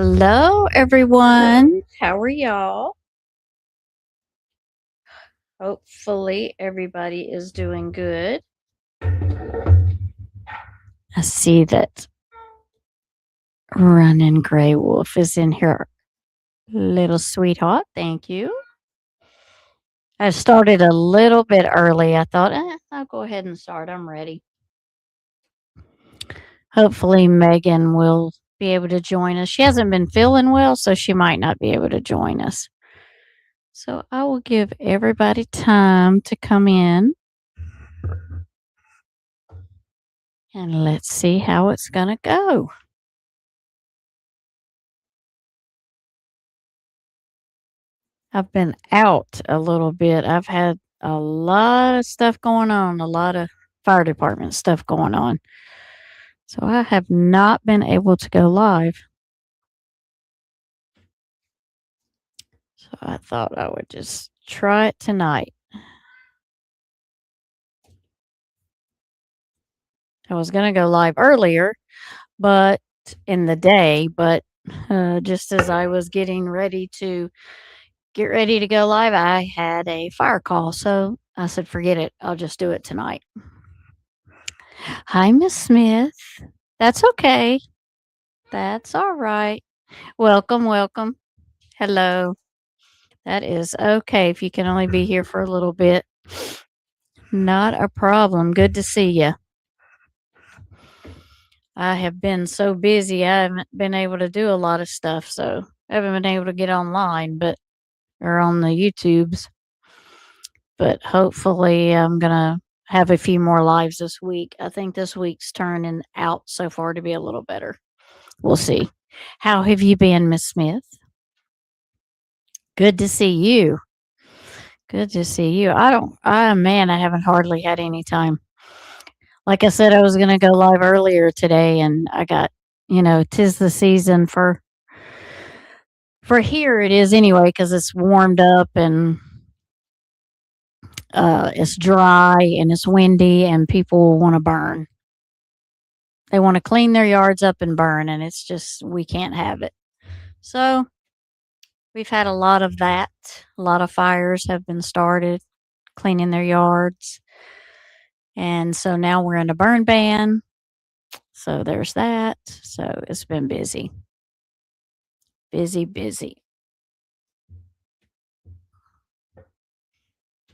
Hello, everyone. How are y'all? Hopefully, everybody is doing good. I see that Running Gray Wolf is in here. Little sweetheart, thank you. I started a little bit early. I thought, I'll go ahead and start. I'm ready. Hopefully, Megan will be able to join us. She hasn't been feeling well, so she might not be able to join us. So I will give everybody time to come in. And let's see how it's going to go. I've been out a little bit. I've had a lot of stuff going on, a lot of fire department stuff going on. So I have not been able to go live. So I thought I would just try it tonight. I was going to go live earlier, but in the day, but just as I was getting ready to go live, I had a fire call. So I said, forget it. I'll just do it tonight. Hi, Miss Smith. That's okay. That's all right. Welcome, welcome. Hello. That is okay if you can only be here for a little bit. Not a problem. Good to see you. I have been so busy, I haven't been able to do a lot of stuff, so I haven't been able to get online, or on the YouTubes. But hopefully, I'm gonna have a few more lives this week. I think this week's turning out so far to be a little better. We'll see. How have you been, Miss Smith? Good to see you. Good to see you. Man, I haven't hardly had any time. Like I said, I was going to go live earlier today, and I got, 'tis the season for here it is anyway, because it's warmed up and it's dry and it's windy, and people want to burn. They want to clean their yards up and burn, and it's just, we can't have it. So we've had a lot of that. A lot of fires have been started, cleaning their yards. And so now we're in a burn ban. So there's that. So it's been busy. Busy, busy.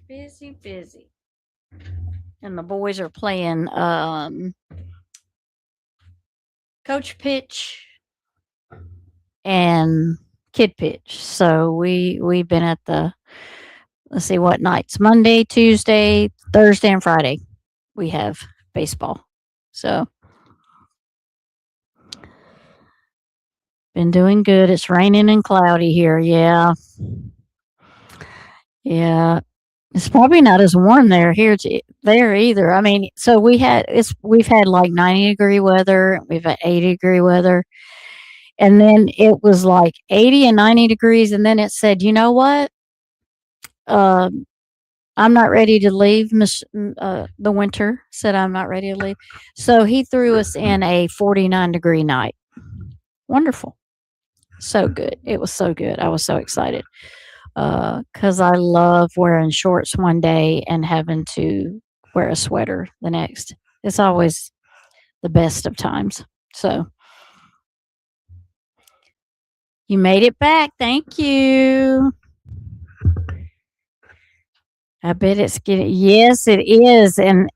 Busy, busy. And the boys are playing coach pitch and kid pitch. So we've been at let's see what nights, Monday, Tuesday, Thursday, and Friday. We have baseball. So been doing good. It's raining and cloudy here. Yeah. Yeah. It's probably not as warm there either. I mean, so we've had like 90-degree weather, we've had 80-degree weather, and then it was like 80 and 90 degrees, and then it said, you know what? I'm not ready to leave. The winter said I'm not ready to leave, so he threw us in a 49-degree night. Wonderful, so good. It was so good. I was so excited. Because I love wearing shorts one day and having to wear a sweater the next. It's always the best of times. So you made it back. Thank you. I bet it's getting. Yes, it is, and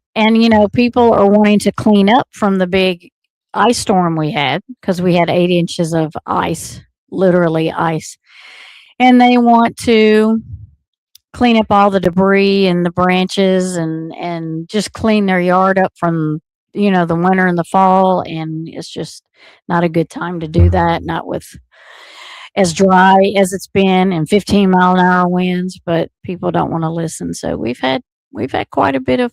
people are wanting to clean up from the big ice storm we had, because we had 8 inches of ice, literally ice, and they want to clean up all the debris and the branches, and just clean their yard up from the winter and the fall, and it's just not a good time to do that, not with as dry as it's been and 15-mile-an-hour winds, but people don't want to listen. So we've had quite a bit of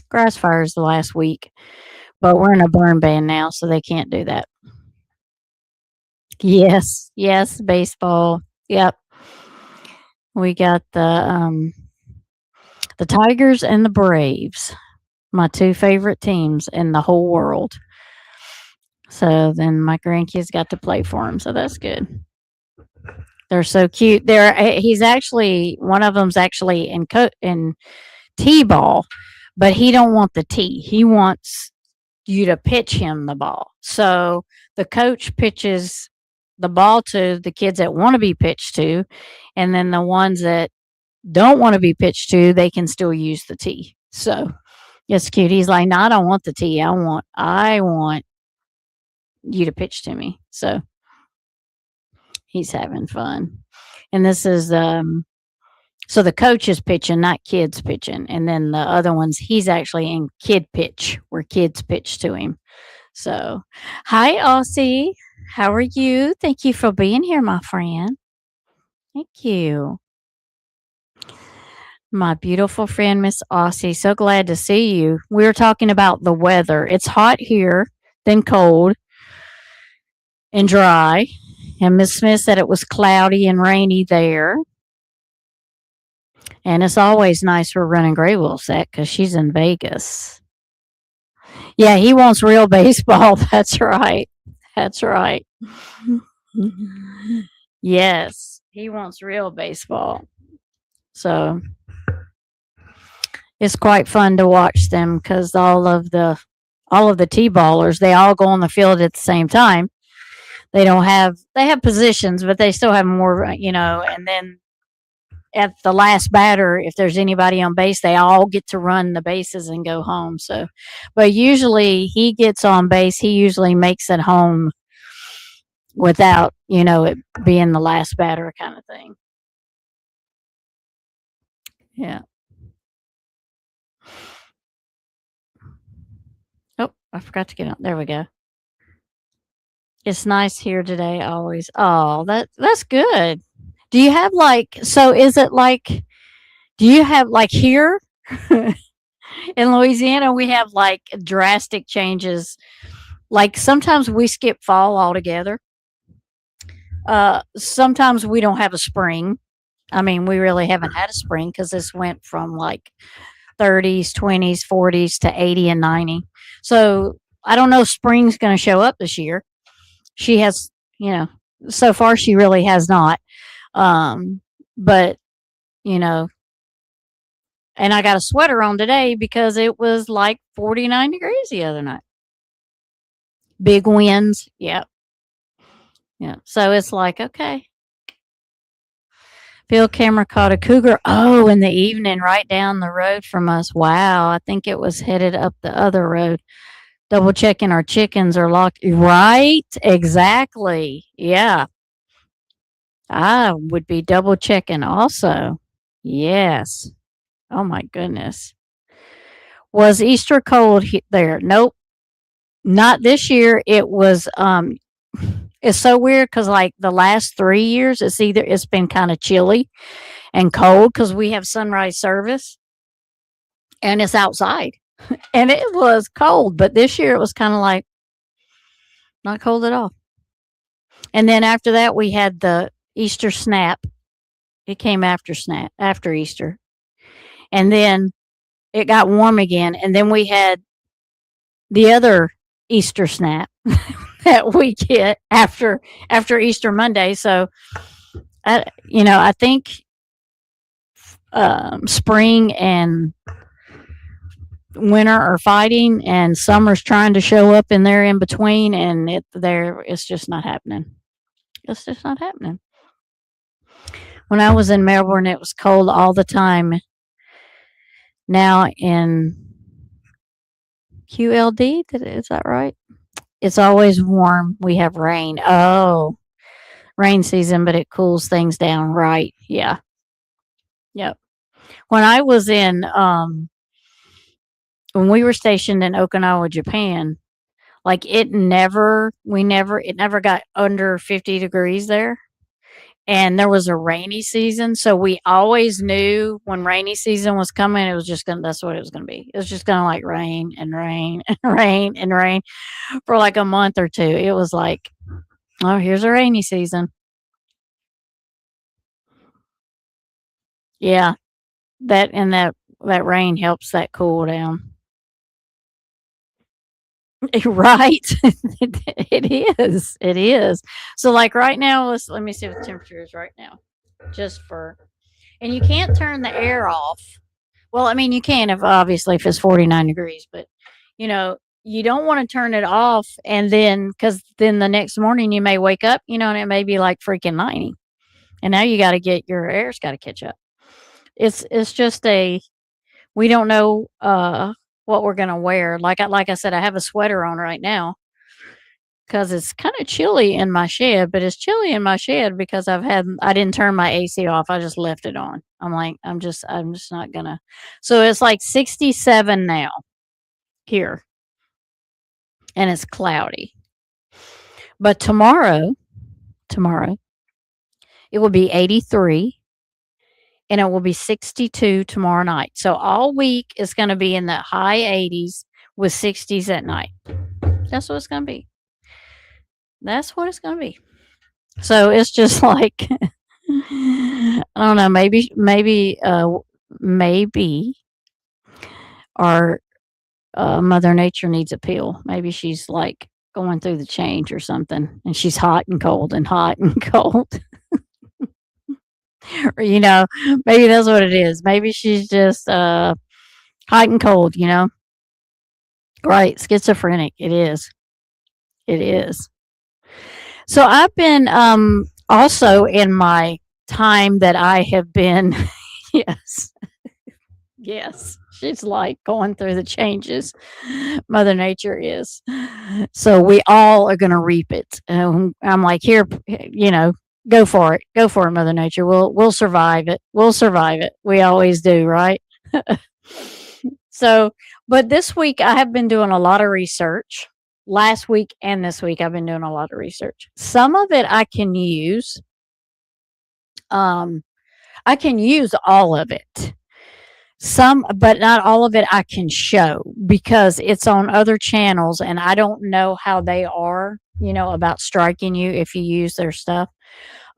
grass fires the last week, but we're in a burn ban now, so they can't do that. Yes, baseball. Yep. We got the Tigers and the Braves, my two favorite teams in the whole world. So then my grandkids got to play for him. So that's good. They're so cute. He's actually one of them's actually in t-ball, but he don't want the tee. He wants you to pitch him the ball. So the coach pitches the ball to the kids that want to be pitched to, and then the ones that don't want to be pitched to, they can still use the tee. So it's cute. He's like, no, I don't want the tee. I want you to pitch to me. So he's having fun. And this is so the coach is pitching, not kids pitching. And then the other ones, he's actually in kid pitch, where kids pitch to him. So, hi, Aussie. How are you? Thank you for being here, my friend. Thank you. My beautiful friend, Miss Aussie. So glad to see you. We were talking about the weather. It's hot here, then cold and dry. And Miss Smith said it was cloudy and rainy there. And it's always nice for running Gray Wolf's at because she's in Vegas. Yeah, he wants real baseball. That's right. That's right. Yes, he wants real baseball. So it's quite fun to watch them because all of the t-ballers, they all go on the field at the same time. They have positions, but they still have more, and then at the last batter, if there's anybody on base, they all get to run the bases and go home. So, but usually he gets on base, he usually makes it home without, it being the last batter kind of thing. Yeah. Oh, I forgot to get on. There we go. It's nice here today always. Oh, that's good. Do you have like so is it like do you have like here in Louisiana we have like drastic changes. Like sometimes we skip fall altogether. Sometimes we don't have a spring. I mean, we really haven't had a spring because this went from like 30s, 20s, 40s to 80 and 90. So I don't know if spring's going to show up this year. She has, you know, so far she really has not. But, you know, and I got a sweater on today because it was like 49 degrees the other night. Big winds. Yep. Yeah. So it's like, okay. Field camera caught a cougar. Oh, in the evening, right down the road from us. Wow. I think it was headed up the other road. Double checking our chickens are locked. Right? Exactly. Yeah. I would be double checking also. Yes. Oh my goodness. Was Easter cold there? Nope. Not this year. It was it's so weird cuz like the last 3 years it's been kind of chilly and cold cuz we have sunrise service and it's outside. And it was cold, but this year it was kind of like not cold at all. And then after that we had the Easter snap. It came after Easter. And then it got warm again and then we had the other Easter snap that we get after Easter Monday. So I think spring and winter are fighting, and summer's trying to show up, and they're in between, and it's just not happening. It's just not happening. When I was in Melbourne, it was cold all the time. Now in QLD, is that right? It's always warm. We have rain. Oh, rain season, but it cools things down, right? Yeah. Yep. When I was in when we were stationed in Okinawa, Japan, like it never got under 50 degrees there. And there was a rainy season, so we always knew when rainy season was coming, it was just gonna that's what it was gonna be. It was just gonna like rain and rain and rain and rain for like a month or two. It was like, oh, here's a rainy season. Yeah, that rain helps that cool down. Right? It is. It is. So, like right now, let me see what the temperature is right now. Just for, and you can't turn the air off. Well, I mean, you can if obviously if it's 49 degrees, but you know, you don't want to turn it off and then because then the next morning you may wake up, and it may be like freaking 90. And now you got to get your air's got to catch up. It's just a we don't know what we're gonna wear. Like I said, I have a sweater on right now because it's kind of chilly in my shed, but it's chilly in my shed because I didn't turn my AC off. I just left it on. I'm just not gonna. So it's like 67 now here, and it's cloudy. But tomorrow it will be 83, and it will be 62 tomorrow night. So all week is going to be in the high 80s with 60s at night. That's what it's going to be. That's what it's going to be. So it's just like I don't know. Maybe our Mother Nature needs a pill. Maybe she's like going through the change or something, and she's hot and cold and hot and cold. Or maybe that's what it is. Maybe she's just hot and cold. Right? Schizophrenic. It is. It is. So I've been also in my time that I have been yes. Yes, she's like going through the changes. Mother Nature is. So we all are going to reap it. I'm like, here, go for it. Go for it, Mother Nature. We'll survive it. We'll survive it. We always do, right? So, but this week I have been doing a lot of research. Last week and this week I've been doing a lot of research. Some of it I can use. Um, I can use all of it. Some, but not all of it I can show because it's on other channels and I don't know how they are, about striking you if you use their stuff.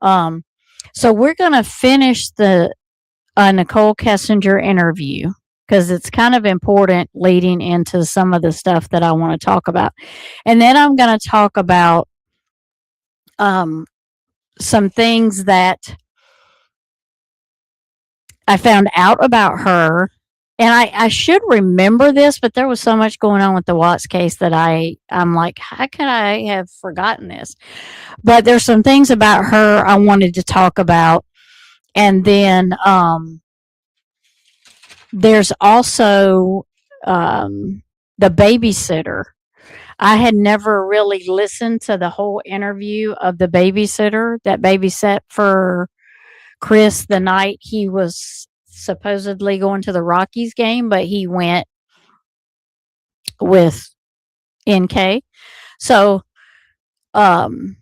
Um, so we're going to finish the Nicole Kessinger interview because it's kind of important leading into some of the stuff that I want to talk about. And then I'm going to talk about um, some things that I found out about her. And I should remember this, but there was so much going on with the Watts case that I'm like, how could I have forgotten this? But there's some things about her I wanted to talk about. And then there's also the babysitter. I had never really listened to the whole interview of the babysitter that babysat for Chris the night he was supposedly going to the Rockies game, but he went with NK. So, um,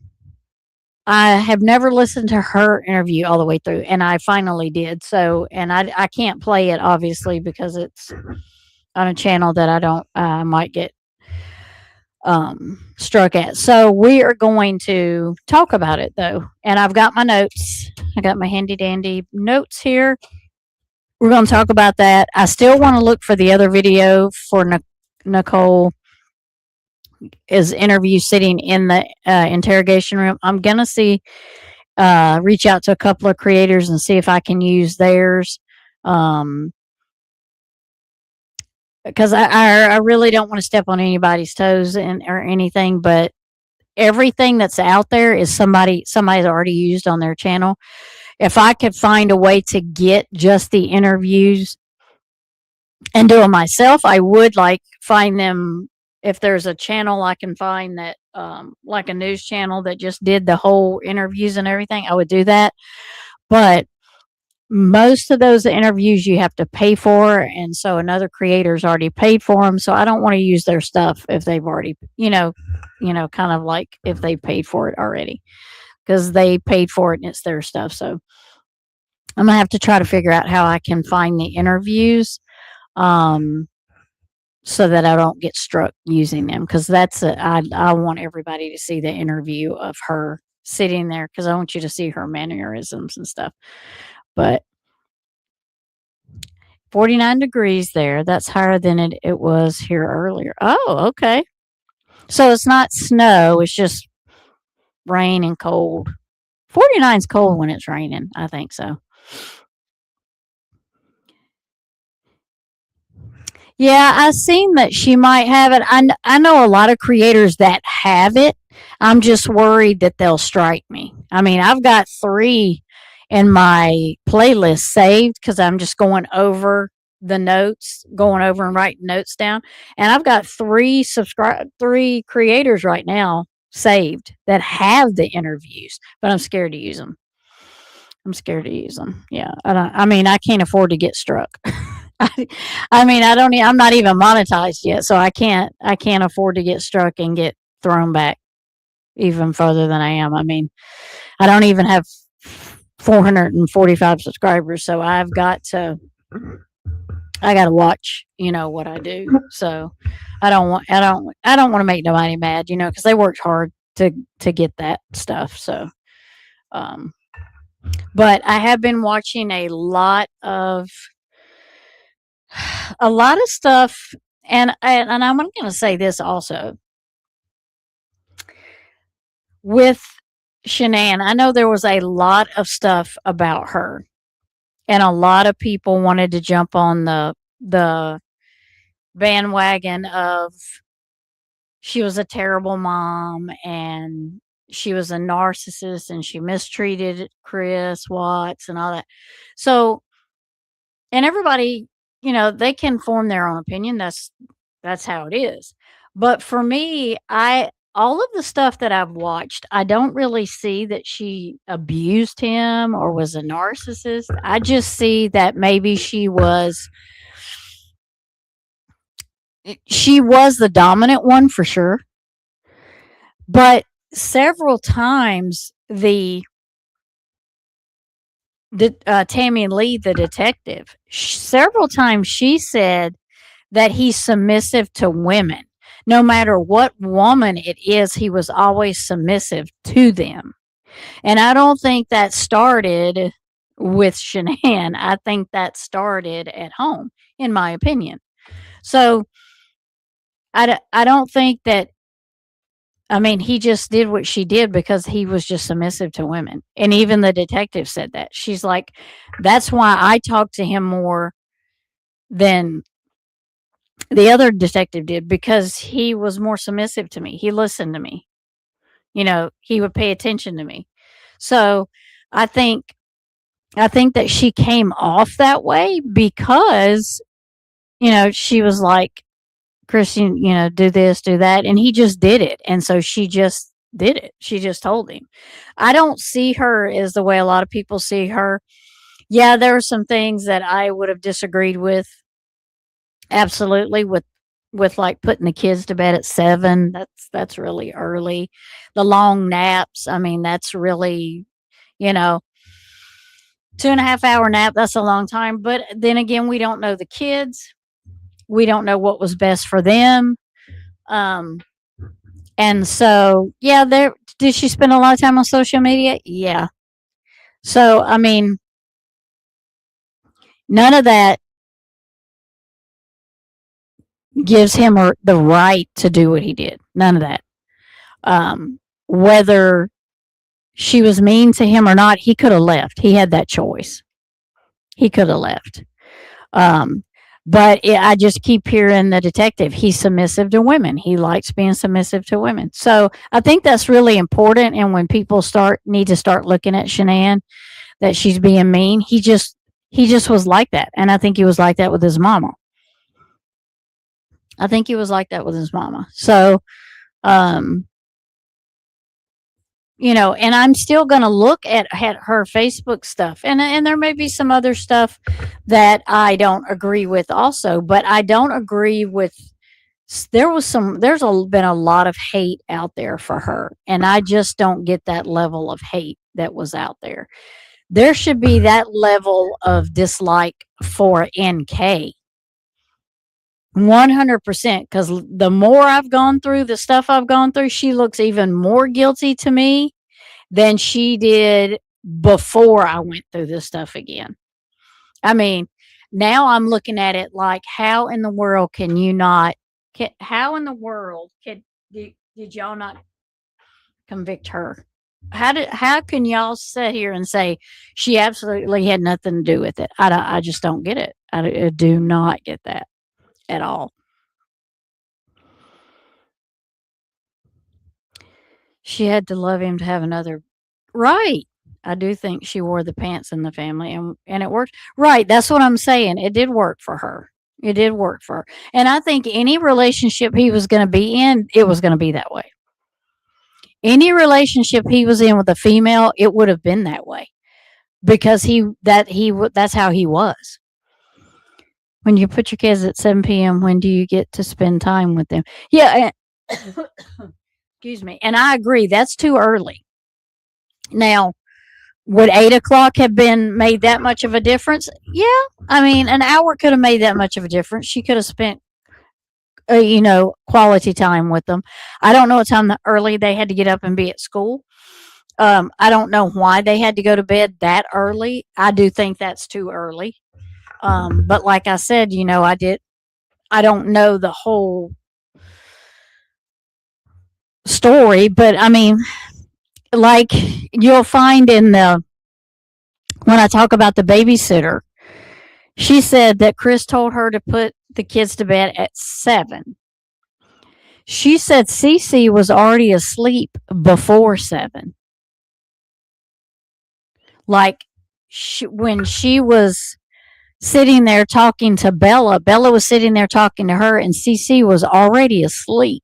I have never listened to her interview all the way through, and I finally did. So, and I can't play it obviously because it's on a channel that I might get struck at. So we are going to talk about it though, and I've got my notes. I got my handy dandy notes here. We're going to talk about that. I still want to look for the other video for Nicole is interview sitting in the interrogation room. I'm going to reach out to a couple of creators and see if I can use theirs. Because I really don't want to step on anybody's toes or anything, but everything that's out there is somebody's already used on their channel. If I could find a way to get just the interviews and do them myself, I would like find them. If there's a channel I can find that, like a news channel that just did the whole interviews and everything, I would do that. But most of those interviews you have to pay for, and so another creator's already paid for them. So I don't want to use their stuff if they've already, kind of like if they paid for it already, because they paid for it and it's their stuff. So I'm gonna have to try to figure out how I can find the interviews, so that I don't get struck using them. Because I want everybody to see the interview of her sitting there because I want you to see her mannerisms and stuff. But 49 degrees there. That's higher than it was here earlier. Oh, okay. So it's not snow, it's just rain and cold. 49 is cold when it's raining, I think so. Yeah, I seen that she might have it. I know a lot of creators that have it. I'm just worried that they'll strike me. I mean, I've got 3 in my playlist saved because I'm just going over the notes, going over and writing notes down. And I've got 3 creators right now saved that have the interviews, but I'm scared to use them. I'm scared to use them. Yeah, I mean, I can't afford to get struck. I, I mean, I don't. I'm not even monetized yet, so I can't afford to get struck and get thrown back even further than I am. I mean, I don't even have 445 subscribers, so I got to watch, what I do. So I don't want to make nobody mad, because they worked hard to get that stuff. So, um, but I have been watching a lot of stuff, and I'm going to say this also with Shanann. I know there was a lot of stuff about her, and a lot of people wanted to jump on the bandwagon of she was a terrible mom and she was a narcissist and she mistreated Chris Watts and all that. So, and everybody, they can form their own opinion. That's how it is. But for me, I all of the stuff that I've watched, I don't really see that she abused him or was a narcissist. I just see that maybe she was the dominant one for sure. But several times the Tammy and Lee, the detective, several times she said that he's submissive to women. No matter what woman it is, he was always submissive to them. And I don't think that started with Shanann. I think that started at home, in my opinion. So I don't think that, I mean, he just did what she did because he was just submissive to women. And even the detective said that. She's like, that's why I talked to him more than the other detective did because he was more submissive to me. He listened to me. He would pay attention to me. So I think I think that she came off that way because, she was like, Christian, do this, do that. And he just did it. And so she just did it. She just told him. I don't see her as the way a lot of people see her. Yeah, there are some things that I would have disagreed with. Absolutely, with like putting the kids to bed at 7. That's really early. The long naps. I mean, that's really, you know, 2.5 hour nap. That's a long time. But then again, we don't know the kids. We don't know what was best for them. Um, And so, yeah, there did she spend a lot of time on social media? Yeah. So, I mean, none of that gives him the right to do what he did. None of that. Whether she was mean to him or not, he could have left. He had that choice. He could have left. Um, but I just keep hearing the detective. He's submissive to women. He likes being submissive to women. So I think that's really important. And when people need to start looking at Shanann, that she's being mean. He just was like that, and I think he was like that with his mama. I think he was like that with his mama. So, um, and I'm still going to look at her Facebook stuff, and there may be some other stuff that I don't agree with also, but I don't agree with. Been a lot of hate out there for her, and I just don't get that level of hate that was out there. There should be that level of dislike for NK. 100%, because the more I've gone through, the stuff I've gone through, she looks even more guilty to me than she did before I went through this stuff again. I mean, now I'm looking at it like, how in the world can you not? How in the world Did y'all not convict her? How can y'all sit here and say she absolutely had nothing to do with it? I just don't get it. I do not get that at all. She had to love him to have another. Right. I do think she wore the pants in the family, and it worked. Right, that's what I'm saying. It did work for her. It did work for her. And I think any relationship he was going to be in, it was going to be that way. Any relationship he was in with a female, it would have been that way because that's how he was. When you put your kids at 7 p.m., when do you get to spend time with them? Yeah, excuse me. And I agree, that's too early. Now, would 8 o'clock have been made that much of a difference? Yeah, I mean, an hour could have made that much of a difference. She could have spent, quality time with them. I don't know what time early they had to get up and be at school. I don't know why they had to go to bed that early. I do think that's too early. But like I said, I don't know the whole story, but I mean, like you'll find when I talk about the babysitter, she said that Chris told her to put the kids to bed at 7. She said Cece was already asleep before 7. Like when she was sitting there talking to Bella, Bella was sitting there talking to her, and Cece was already asleep.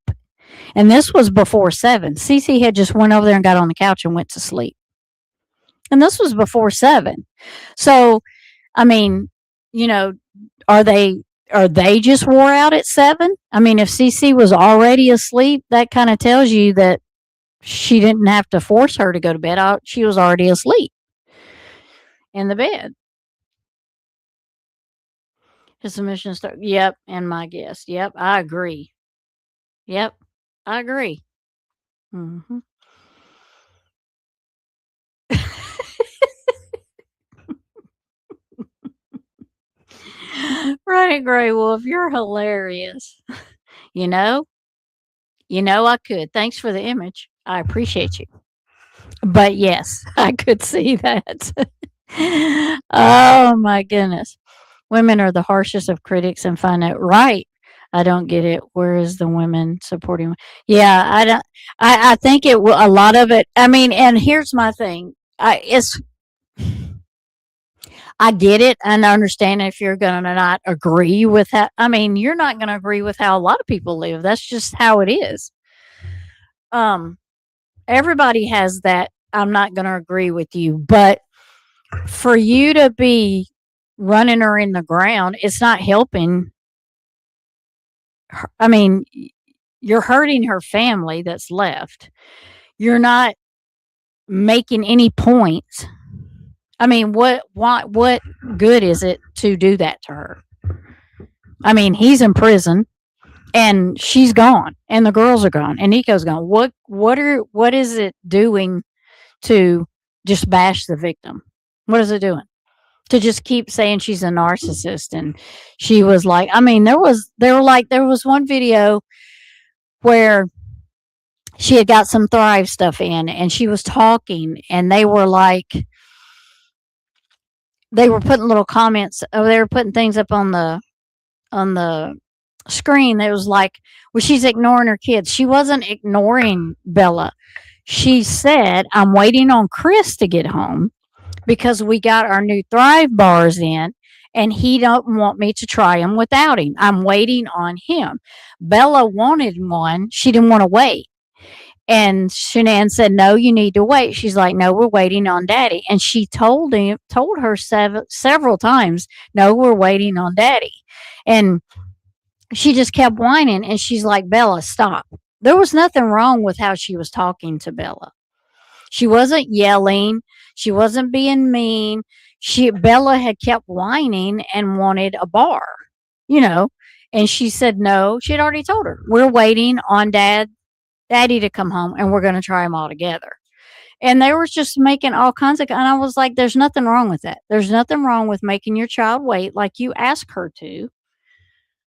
And this was before 7. Cece had just went over there and got on the couch and went to sleep. And this was before 7. So, I mean, you know, are they just wore out at 7? I mean, if Cece was already asleep, that kind of tells you that she didn't have to force her to go to bed. She was already asleep in the bed. His submission start. Yep, and my guess. Yep, I agree. Yep, I agree. Hmm. Right, Gray Wolf, you're hilarious. You know, I could. Thanks for the image. I appreciate you. But yes, I could see that. Oh my goodness. Women are the harshest of critics and find out right. I don't get it. Where is the women supporting? Yeah, I don't. I think it will. A lot of it. I mean, and here's my thing. I get it and I understand if you're going to not agree with that. I mean, you're not going to agree with how a lot of people live. That's just how it is. Um, Everybody has that. I'm not going to agree with you, but for you to be running her in the ground, it's not helping. I mean, you're hurting her family that's left. You're not making any points. I mean, what good is it to do that to her? I mean, he's in prison and she's gone and the girls are gone and Nico's gone. What is it doing to just bash the victim? What is it doing? To just keep saying she's a narcissist, and she was like, I mean, there was one video where she had got some Thrive stuff in and she was talking and they were putting little comments, they were putting things up on the screen that was like, well, she's ignoring her kids. She wasn't ignoring Bella. She said, I'm waiting on Chris to get home because we got our new Thrive bars in and he don't want me to try them without him. I'm waiting on him. Bella wanted one. She didn't want to wait. And Shanann said, no, you need to wait. She's like, no, we're waiting on daddy. And she told her several times, no, we're waiting on daddy. And she just kept whining. And she's like, Bella, stop. There was nothing wrong with how she was talking to Bella. She wasn't yelling. She wasn't being mean. Bella had kept whining and wanted a bar, you know. And she said no. She had already told her, we're waiting on daddy to come home and we're going to try them all together. And they were just making all kinds and I was like, there's nothing wrong with that. There's nothing wrong with making your child wait like you ask her to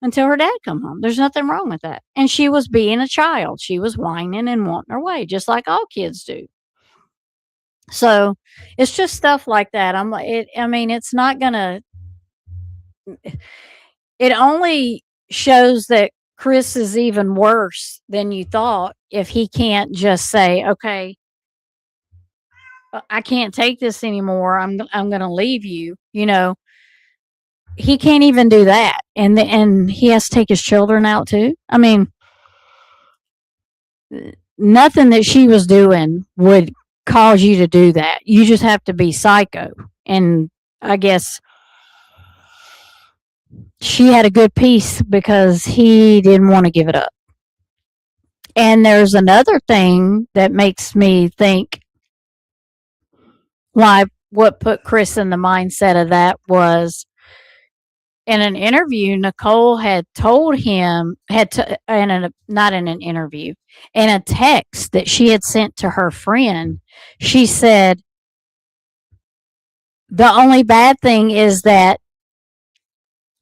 until her dad come home. There's nothing wrong with that. And she was being a child. She was whining and wanting her way, just like all kids do. So it's just stuff like that. I'm like, I mean, it's not gonna. It only shows that Chris is even worse than you thought if he can't just say, "Okay, I can't take this anymore. I'm going to leave you." He can't even do that, and he has to take his children out too. I mean, nothing that she was doing would cause you to do that. You just have to be psycho, and I guess she had a good peace because he didn't want to give it up. And there's another thing that makes me think why what put Chris in the mindset of that was in an interview, Nicole had told him not in an interview, in a text that she had sent to her friend. She said the only bad thing is that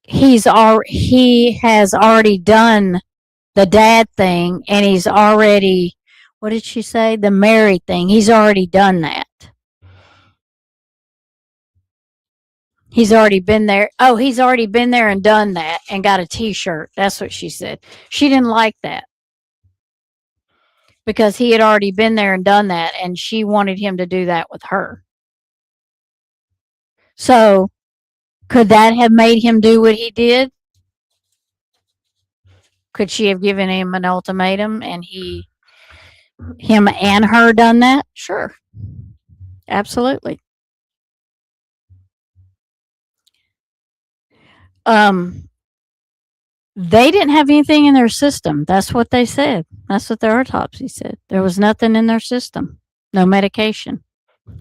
he has already done the dad thing, and he's already, what did she say, the married thing. He's already done that. He's already been there. Oh, he's already been there and done that and got a t-shirt. That's what she said. She didn't like that because he had already been there and done that, and she wanted him to do that with her. So, could that have made him do what he did? Could she have given him an ultimatum and him and her done that? Sure. Absolutely. Um they didn't have anything in their system. That's what they said. That's what their autopsy said. There was nothing in their system. No medication.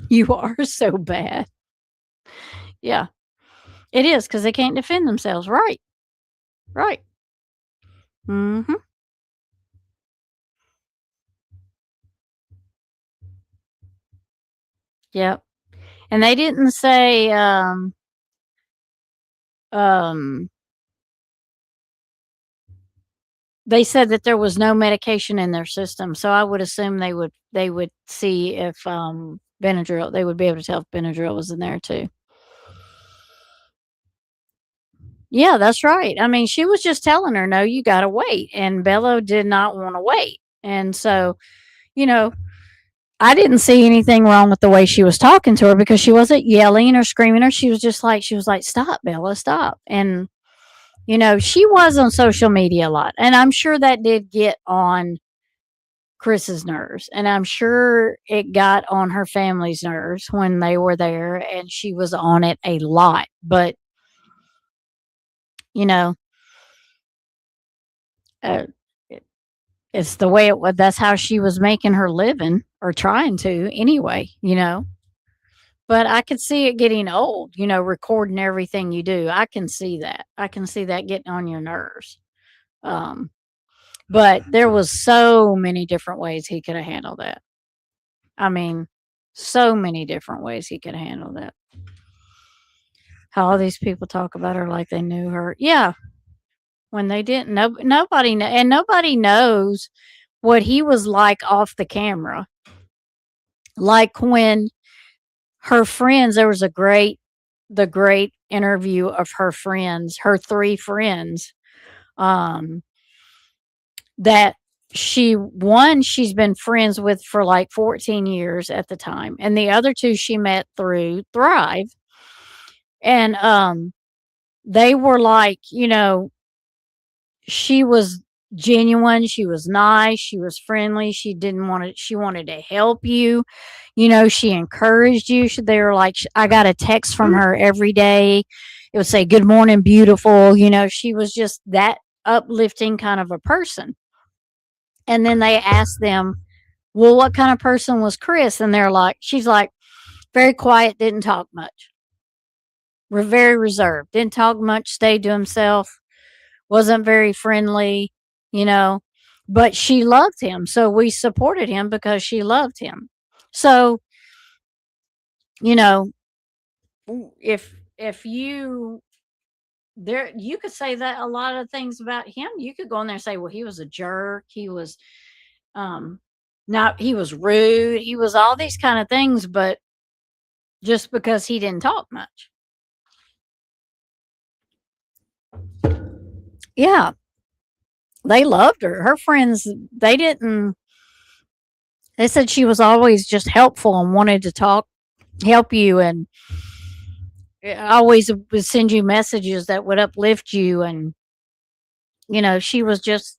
You are so bad. Yeah. It is because they can't defend themselves. Right. Right. Mm-hmm. Yep. And they didn't say um they said that there was no medication in their system. So I would assume they would see if Benadryl, they would be able to tell if Benadryl was in there too. Yeah, that's right. I mean, she was just telling her, "No, you got to wait." And Bello did not want to wait. And so, you know, I didn't see anything wrong with the way she was talking to her because she wasn't yelling or screaming her. She was like, "Stop, Bella, stop." And she was on social media a lot, and I'm sure that did get on Chris's nerves, and I'm sure it got on her family's nerves when they were there, and she was on it a lot. But you know, uh, it's the way it was. That's how she was making her living, or trying to anyway. But I could see it getting old. Recording everything you do. I can see that. I can see that getting on your nerves. Um, but there was so many different ways he could have handled that. I mean, so many different ways he could handle that. How all these people talk about her like they knew her. Yeah, when they didn't. Nobody knows what he was like off the camera. Like when her friends, there was the great interview of her friends, her three friends, um, that she's been friends with for like 14 years at the time, and the other two she met through Thrive. And they were like, she was genuine, she was nice, she was friendly, she wanted to help you. She encouraged you. They were like, I got a text from her every day. It would say, "Good morning, beautiful." She was just that uplifting kind of a person. And then they asked them, "Well, what kind of person was Chris?" And she's like, "Very quiet, didn't talk much. We're very reserved, didn't talk much, stayed to himself, wasn't very friendly, you know, but she loved him. So we supported him because she loved him." So, you know, if you there you could say that a lot of things about him. You could go in there and say, well, he was a jerk. He was um not he was rude. He was all these kind of things, but just because he didn't talk much. Yeah, they loved her. Her friends, they didn't they said she was always just helpful and wanted to talk, help you, and always would send you messages that would uplift you. And she was just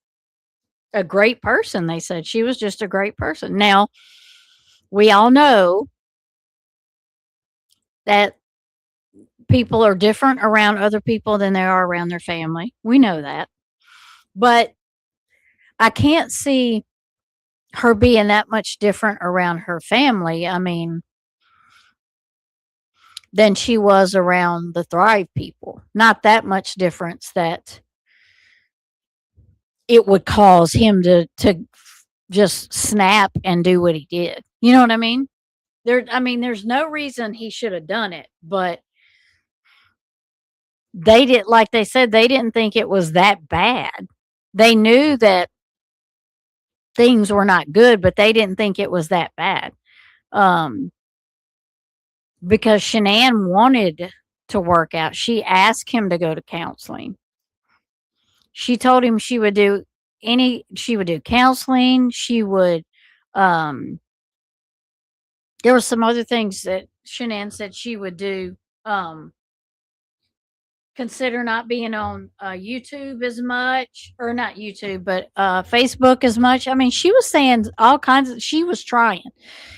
a great person. They said she was just a great person. Now, we all know that people are different around other people than they are around their family. We know that. But I can't see her being that much different around her family. I mean, than she was around the Thrive people. Not that much difference that it would cause him to just snap and do what he did. You know what I mean? There's no reason he should have done it, but they did, like they said, they didn't think it was that bad. They knew that things were not good, but they didn't think it was that bad. Um, because Shanann wanted to work out. She asked him to go to counseling. She told him she would do counseling. She would, um, there were some other things that Shanann said she would do. Um, Consider not being on YouTube as much, or not YouTube, but Facebook as much. I mean, she was saying all kinds of, she was trying.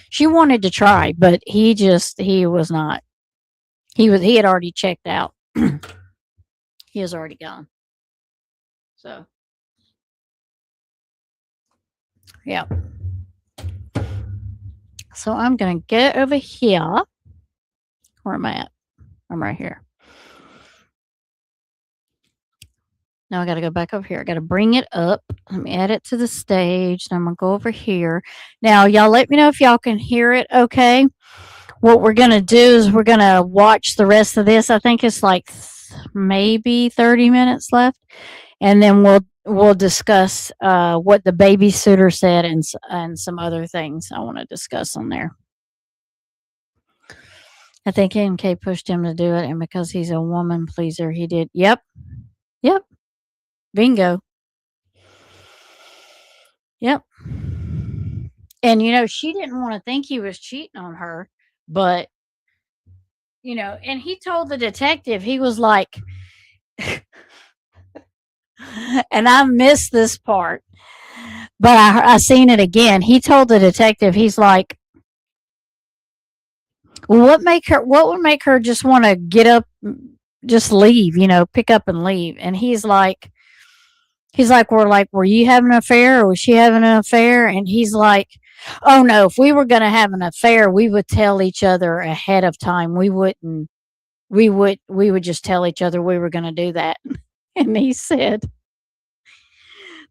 She wanted to try, but he was not. He had already checked out. He was already gone. So, yeah. So I'm going to get over here. Where am I at? I'm right here. Now I got to go back over here. I got to bring it up. Let me add it to the stage. And I'm going to go over here. Now, y'all let me know if y'all can hear it okay. What we're going to do is we're going to watch the rest of this. I think it's like maybe 30 minutes left. And then we'll discuss what the babysitter said and some other things I want to discuss on there. I think MK pushed him to do it, and because he's a woman pleaser, he did. Yep. Bingo. Yep. And she didn't want to think he was cheating on her, but and he told the detective, he was like, and I missed this part, but I seen it again. He told the detective, he's like, well, what would make her just want to get up, just leave, pick up and leave? And he's like, were you having an affair, or was she having an affair? And he's like, oh no, if we were going to have an affair, we would tell each other ahead of time. We would just tell each other we were going to do that. And he said,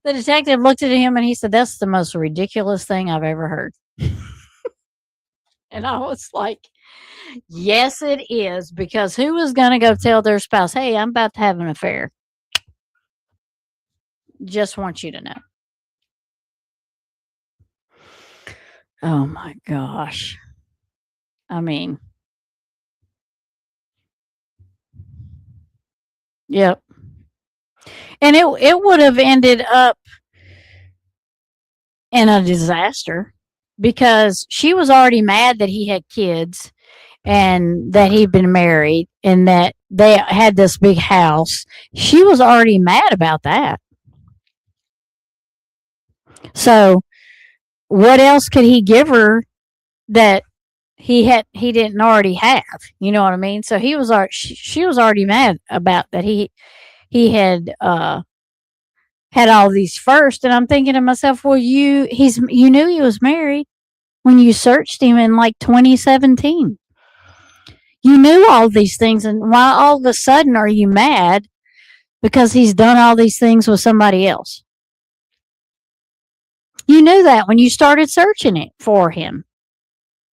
the detective looked at him and he said, that's the most ridiculous thing I've ever heard. And I was like, yes, it is, because who was going to go tell their spouse, hey, I'm about to have an affair? Just want you to know. Oh my gosh. I mean, yep. And it would have ended up in a disaster, because she was already mad that he had kids and that he'd been married and that they had this big house. She was already mad about that. So what else could he give her that he didn't already have? You know what I mean? So she was already mad about that he had had all these first. And I'm thinking to myself, well, you knew he was married when you searched him in like 2017. You knew all these things, and why all of a sudden are you mad because he's done all these things with somebody else? You knew that when you started searching it for him.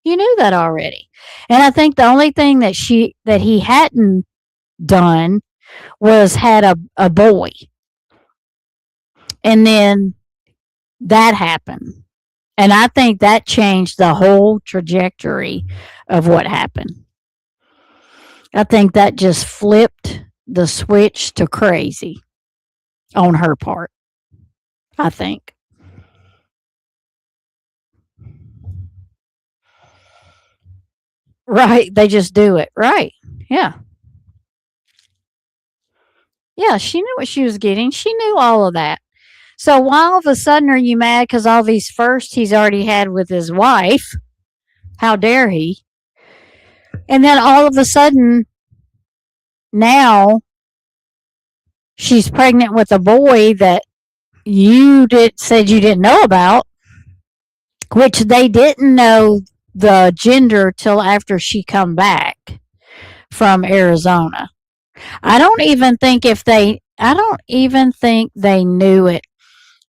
You knew that already. And I think the only thing that he hadn't done was had a boy. And then that happened. And I think that changed the whole trajectory of what happened. I think that just flipped the switch to crazy on her part, I think. Right. They just do it. Right. Yeah. Yeah. She knew what she was getting. She knew all of that. So why all of a sudden are you mad because all these firsts he's already had with his wife? How dare he? And then all of a sudden now she's pregnant with a boy that you did said you didn't know about, which they didn't know the gender till after she come back from Arizona. I don't even think they knew it.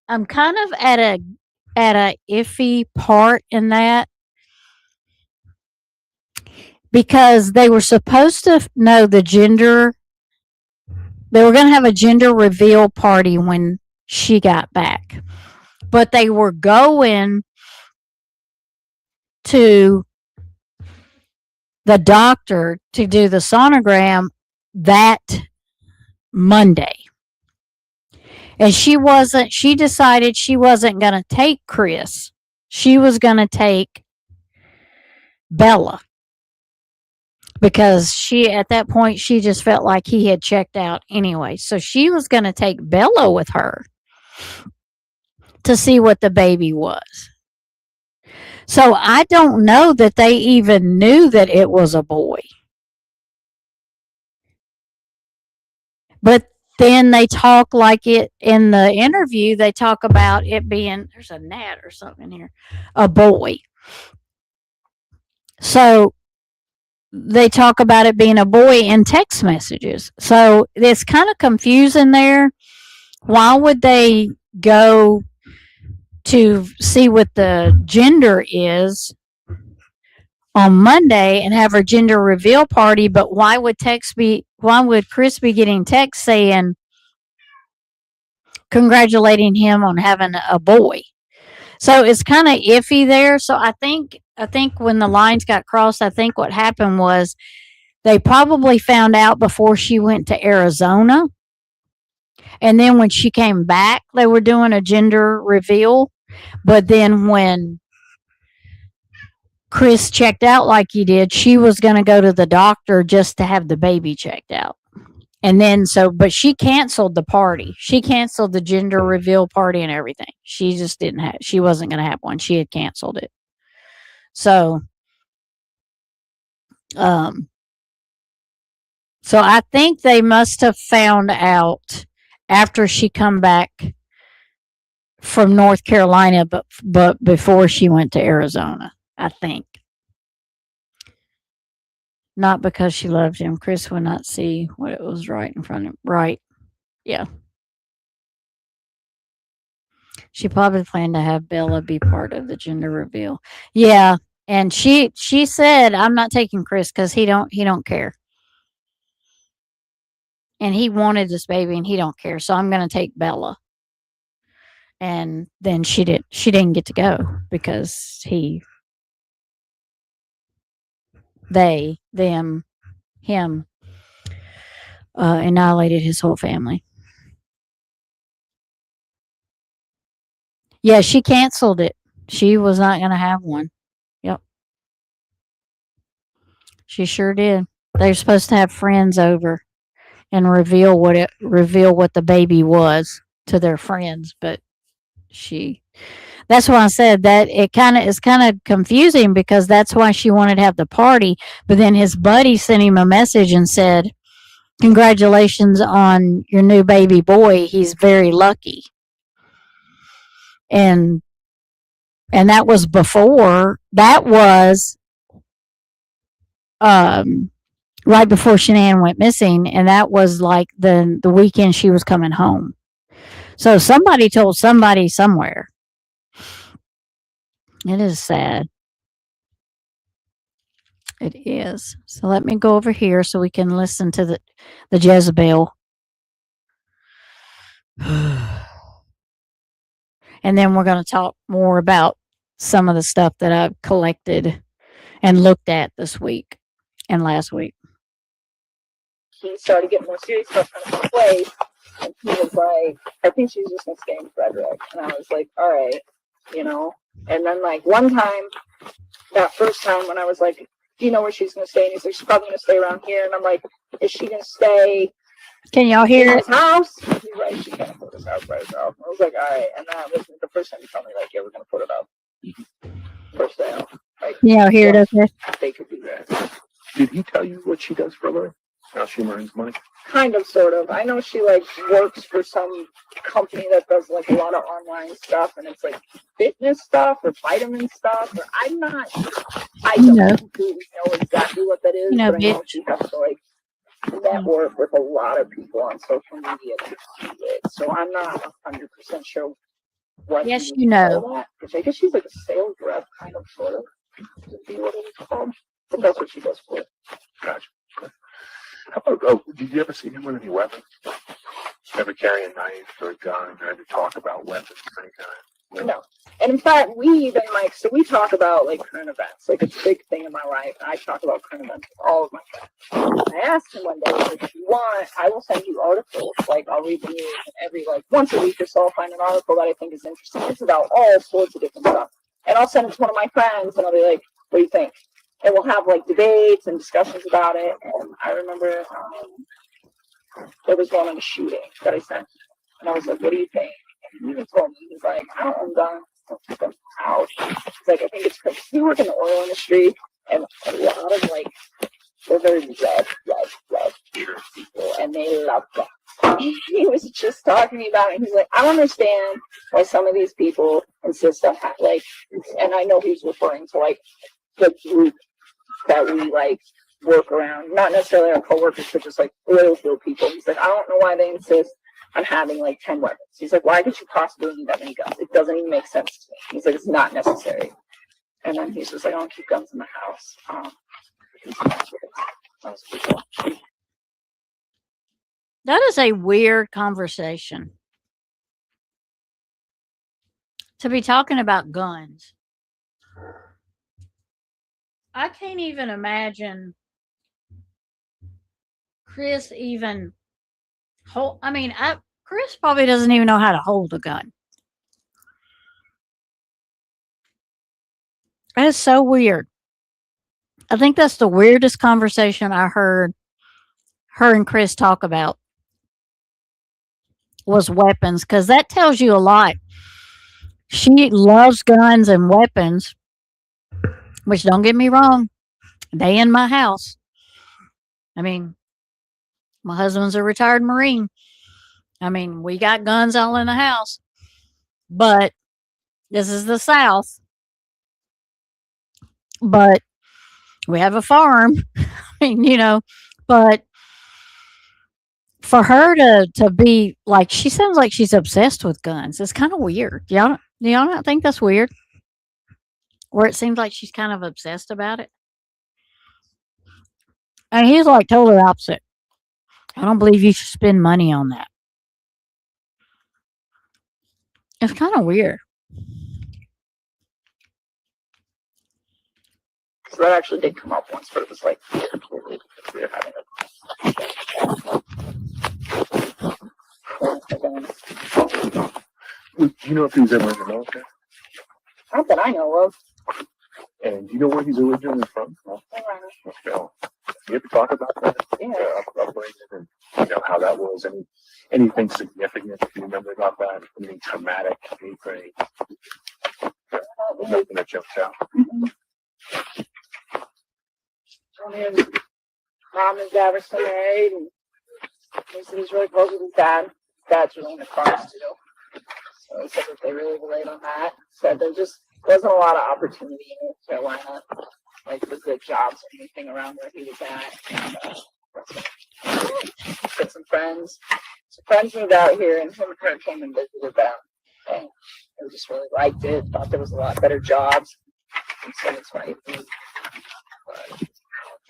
I'm kind of at a iffy part in that because they were supposed to know the gender. They were going to have a gender reveal party when she got back, but they were going to the doctor to do the sonogram that Monday. And she decided she wasn't going to take Chris. She was going to take Bella because at that point she just felt like he had checked out anyway. So she was going to take Bella with her to see what the baby was. So I don't know that they even knew that it was a boy. But then they talk like it in the interview, they talk about it being, there's a gnat or something in here, a boy. So they talk about it being a boy in text messages. So it's kind of confusing there. Why would they go to see what the gender is on Monday and have her gender reveal party, but why would Chris be getting text saying congratulating him on having a boy? So it's kind of iffy there. So I think when the lines got crossed, I think what happened was they probably found out before she went to Arizona. And then when she came back, they were doing a gender reveal. But then when Chris checked out like he did, she was going to go to the doctor just to have the baby checked out. And then but she canceled the party. She canceled the gender reveal party and everything. She just didn't have, she wasn't going to have one. She had canceled it. So, um, so I think they must have found out after she come back from North Carolina, but before she went to Arizona. I think not because she loved him. Chris would not see what it was right in front of him. Right? Yeah. She probably planned to have Bella be part of the gender reveal. Yeah, and she said, "I'm not taking Chris because he don't care, and he wanted this baby and he don't care. So I'm going to take Bella." And then she didn't get to go because they, them, him annihilated his whole family. Yeah, she canceled it. She was not going to have one. Yep, she sure did. They're supposed to have friends over and reveal what the baby was to their friends, but she that's why I said that it kind of is kind of confusing because that's why she wanted to have the party, but then his buddy sent him a message and said, "Congratulations on your new baby boy. He's very lucky." And that was um right before Shanann went missing, and that was like the weekend she was coming home. So somebody told somebody somewhere. It is sad. It is. So let me go over here so we can listen to the Jezebel And then we're going to talk more about some of the stuff that I've collected and looked at this week and last week. He started getting more serious about trying to play, and he was like, I think she's just gonna stay in Frederick. And I was like, all right, you know. And then like one time, that first time when I was like, do you know where she's gonna stay? And he's like, she's probably gonna stay around here. And I'm like, is she gonna stay Can y'all in hear his it? house? He's like, she can't put his house by herself. I was like, all right. And that was the first time he told me like, yeah, we're gonna put it up for sale. Like, Can y'all hear it? yeah, Okay. they could do that. Did he tell you what she does for a living? How she earns money? Kind of, sort of. I know she like works for some company that does like a lot of online stuff, and it's like fitness stuff or vitamin stuff. Or I You don't know, completely know exactly what that is, you know, but I know bitch. she has to like network with a lot of people on social media to do it. So I'm not 100% sure what Yes, you you would know. call that. Which I guess she's like a sales rep, kind of, sort of, to be what it's called. But that's what she does for it. Gotcha. How about, oh, did you ever see him with any weapons? Ever carry a knife or a gun or ever talk about weapons of any kind? No. And in fact, we even like, so we talk about like current events. Like it's a big thing in my life. I talk about current events with all of my friends. I asked him one day, like, if you want, I will send you articles. Like I'll read the news and every like once a week or so I'll find an article that I think is interesting. It's about all sorts of different stuff. And I'll send it to one of my friends and I'll be like, what do you think? And we'll have like debates and discussions about it. And I remember there was one on a shooting that I sent. And I was like, what do you think? And he even told me, he's like, I don't own guns. Don't keep them out. He's like, I think it's crazy. We work in the oil industry, and a lot of like, they're very red people, and they love guns. He was just talking to me about it, and he's like, I don't understand why some of these people insist on like, and I know he was referring to like the group that we like work around, not necessarily our coworkers, but just like oil field people. He's like, I don't know why they insist on having like 10 weapons. He's like, why could you possibly need that many guns? It doesn't even make sense to me. He's like, it's not necessary. And then he's just like, I don't keep guns in my house. That is a weird conversation to be talking about guns. I can't even imagine Chris even hold. I mean, Chris probably doesn't even know how to hold a gun. That is so weird. I think that's the weirdest conversation I heard her and Chris talk about was weapons because that tells you a lot. She loves guns and weapons, which don't get me wrong, they in my house. I mean, my husband's a retired Marine. I mean, we got guns all in the house, but this is the South. But we have a farm. I mean, but for her to be like, she sounds like she's obsessed with guns. It's kind of weird. Do y'all not think that's weird? Where it seems like she's kind of obsessed about it. And he's like totally opposite. I don't believe you should spend money on that. It's kind of weird. So that actually did come up once, but it was like we were having Do you know if he was ever in the military? not that I know of. And do you know where he's originally from? Okay. You ever talk about that? Yeah. Upbringing and how that was. Anything significant? Do you remember about that? Anything traumatic? Anything? Nothing that jumps out. His mom and dad were still married, and he said he's really close with his dad. Dad's really in the cars too. So he said that they really relate on that. Said there just wasn't a lot of opportunity in North Carolina, like for good jobs or anything around where he was at. And had some friends. Some friends moved out here, and him and her came and visited them. And they just really liked it. Thought there was a lot better jobs. And so that's why he moved. But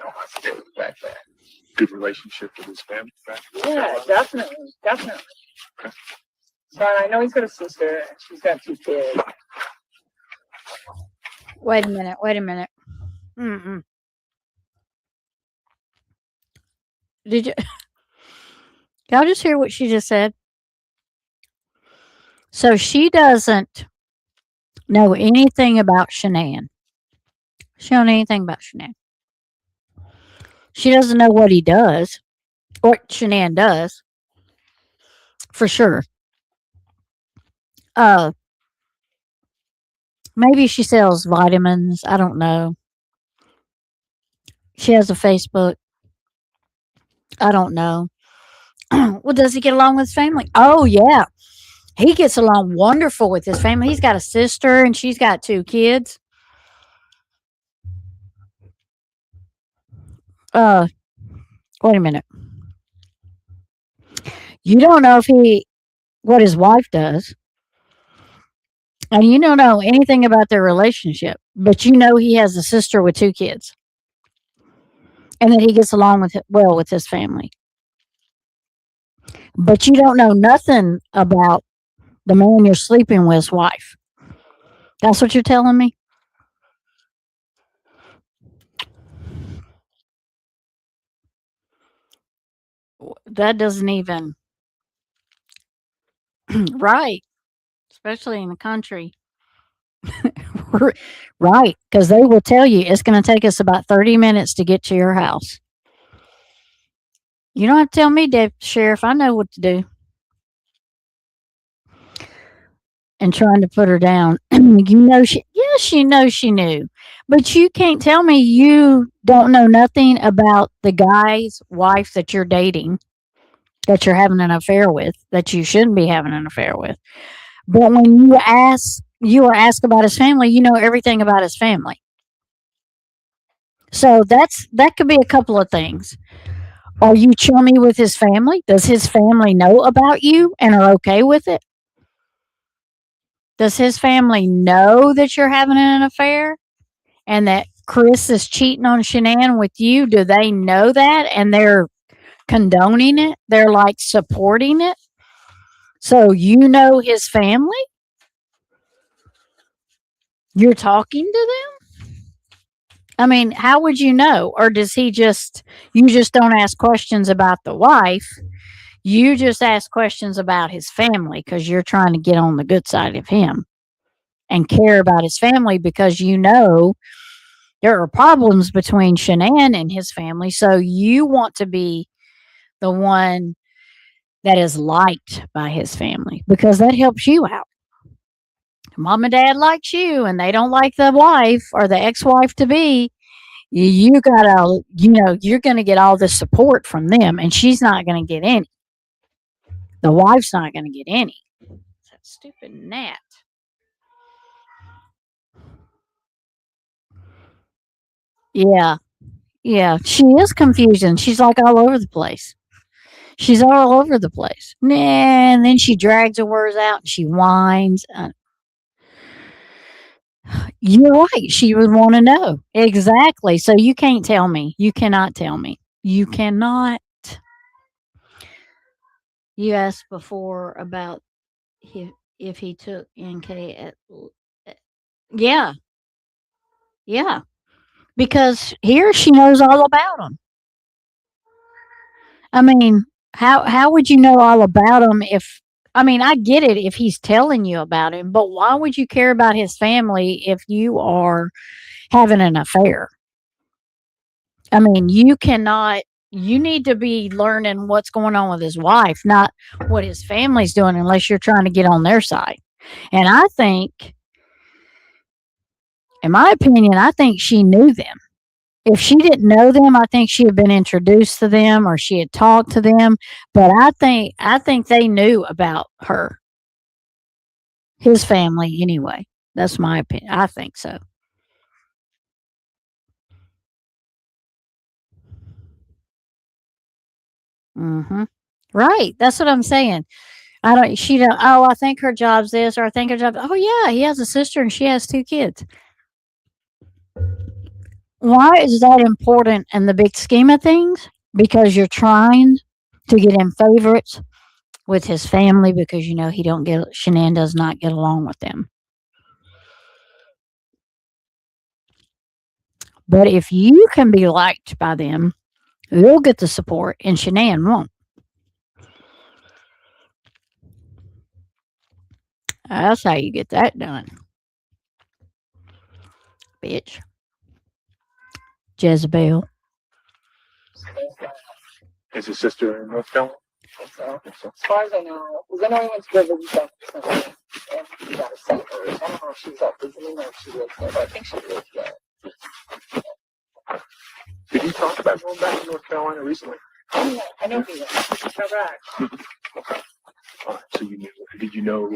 no hostility back then. Good relationship with his family back then? Yeah, definitely. Okay. So I know he's got a sister, and she's got 2 kids. Wait a minute. Mm-mm. Did you? Y'all just hear what she just said? So she doesn't know anything about Shanann. She don't know anything about Shanann. She doesn't know what he does, what Shanann does, for sure. Uh, maybe she sells vitamins. I don't know. She has a Facebook. I don't know. Well, does he get along with his family? Oh, yeah. He gets along wonderful with his family. He's got a sister and she's got 2 kids. Uh, wait a minute. You don't know what his wife does, and you don't know anything about their relationship, but you know he has a sister with 2 kids, and that he gets along well with his family. But you don't know nothing about the man you're sleeping with's wife. That's what you're telling me? That doesn't even right, especially in the country. Right, because they will tell you it's going to take us about 30 minutes to get to your house. You don't have to tell me, Sheriff. I know what to do. And trying to put her down. Yes, you know she knew. But you can't tell me you don't know nothing about the guy's wife that you're dating, that you're having an affair with, that you shouldn't be having an affair with. But when you are asked about his family, you know everything about his family. So that could be a couple of things. Are you chummy with his family? Does his family know about you and are okay with it? Does his family know that you're having an affair and that Chris is cheating on Shanann with you? Do they know that and they're condoning it? They're like supporting it? So you know his family? You're talking to them? I mean, how would you know? Or does you just don't ask questions about the wife? You just ask questions about his family because you're trying to get on the good side of him and care about his family because you know there are problems between Shanann and his family. So you want to be the one that is liked by his family because that helps you out. Mom and dad likes you and they don't like the wife or the ex-wife to be. You gotta, you're going to get all the support from them and she's not going to get any. The wife's not going to get any. That stupid gnat. Yeah, yeah. She is confusing. She's like all over the place. She's all over the place. And then she drags her words out and she whines. You're right. She would want to know. Exactly. So you can't tell me. You cannot tell me. You cannot. You asked before about if he took NK at. Yeah. Yeah. Because here she knows all about him. I mean, how would you know all about him if I mean, I get it if he's telling you about him, but why would you care about his family if you are having an affair? I mean, you need to be learning what's going on with his wife, not what his family's doing unless you're trying to get on their side. And I think in my opinion, I think she knew them. If she didn't know them, I think she had been introduced to them or she had talked to them. But I think they knew about her, his family anyway. That's my opinion. I think so. Hmm. Right. That's what I'm saying. I don't. She don't. Oh, I think her job's this, or I think her job. Oh yeah, he has a sister and she has 2 kids. Why is that important in the big scheme of things? Because you're trying to get in favorites with his family because he don't get Shanann does not get along with them. But if you can be liked by them, you'll get the support, and Shanann won't. That's how you get that done, bitch. Jezebel. Is his sister in North Carolina? So, as far as I know, because I know he went to go visit them recently, and he got a center. I don't know if she's up visiting or if she lives there, but I think she lives there. Did he talk about going back to North Carolina recently? I know he went. He's come back. All right, so did you know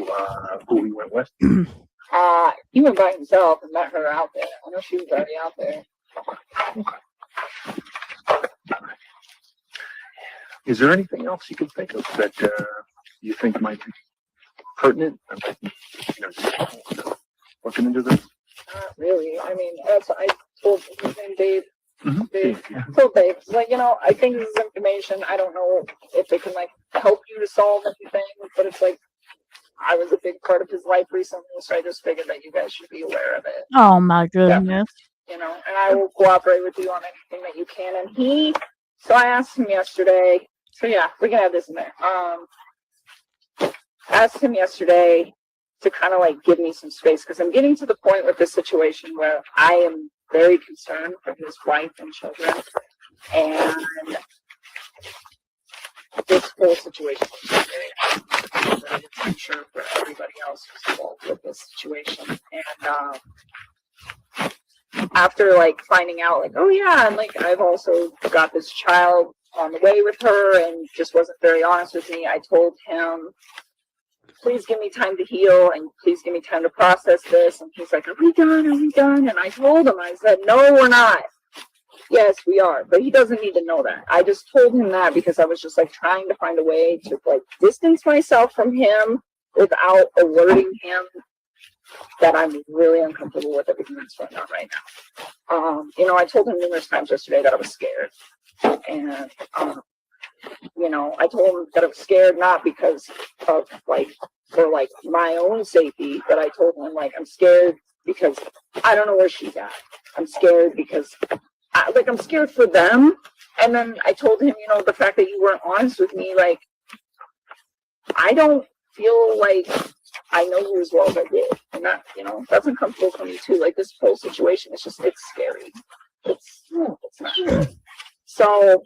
who he went with? He went by himself and met her out there. I know she was already out there. Is there anything else you can think of that you think might be pertinent? Looking into this? Not really. I mean, I told his name Dave. Mm-hmm. Dave. So Dave, I think this is information. I don't know if it can help you to solve anything, but it's I was a big part of his life recently, so I just figured that you guys should be aware of it. Oh my goodness. And I will cooperate with you on anything that you can. And so I asked him yesterday. So yeah, we can have this in there. Asked him yesterday to kind of give me some space because I'm getting to the point with this situation where I am very concerned for his wife and children, and this whole situation is very I'm sure for everybody else who's involved with this situation. And after finding out oh yeah, and I've also got this child on the way with her and just wasn't very honest with me, I told him, please give me time to heal and please give me time to process this. And he's like, are we done? Are we done? And I told him, I said, no, we're not. Yes, we are. But he doesn't need to know that. I just told him that because I was just trying to find a way to distance myself from him without alerting him that I'm really uncomfortable with everything that's going on right now. I told him numerous times yesterday that I was scared. And, I told him that I was scared not because of for my own safety, but I told him I'm scared because I don't know where she's at. I'm scared because I'm scared for them. And then I told him, the fact that you weren't honest with me, I don't feel I know you as well as I did. And that, that's uncomfortable for me too. This whole situation is just, it's scary. It's not good. So,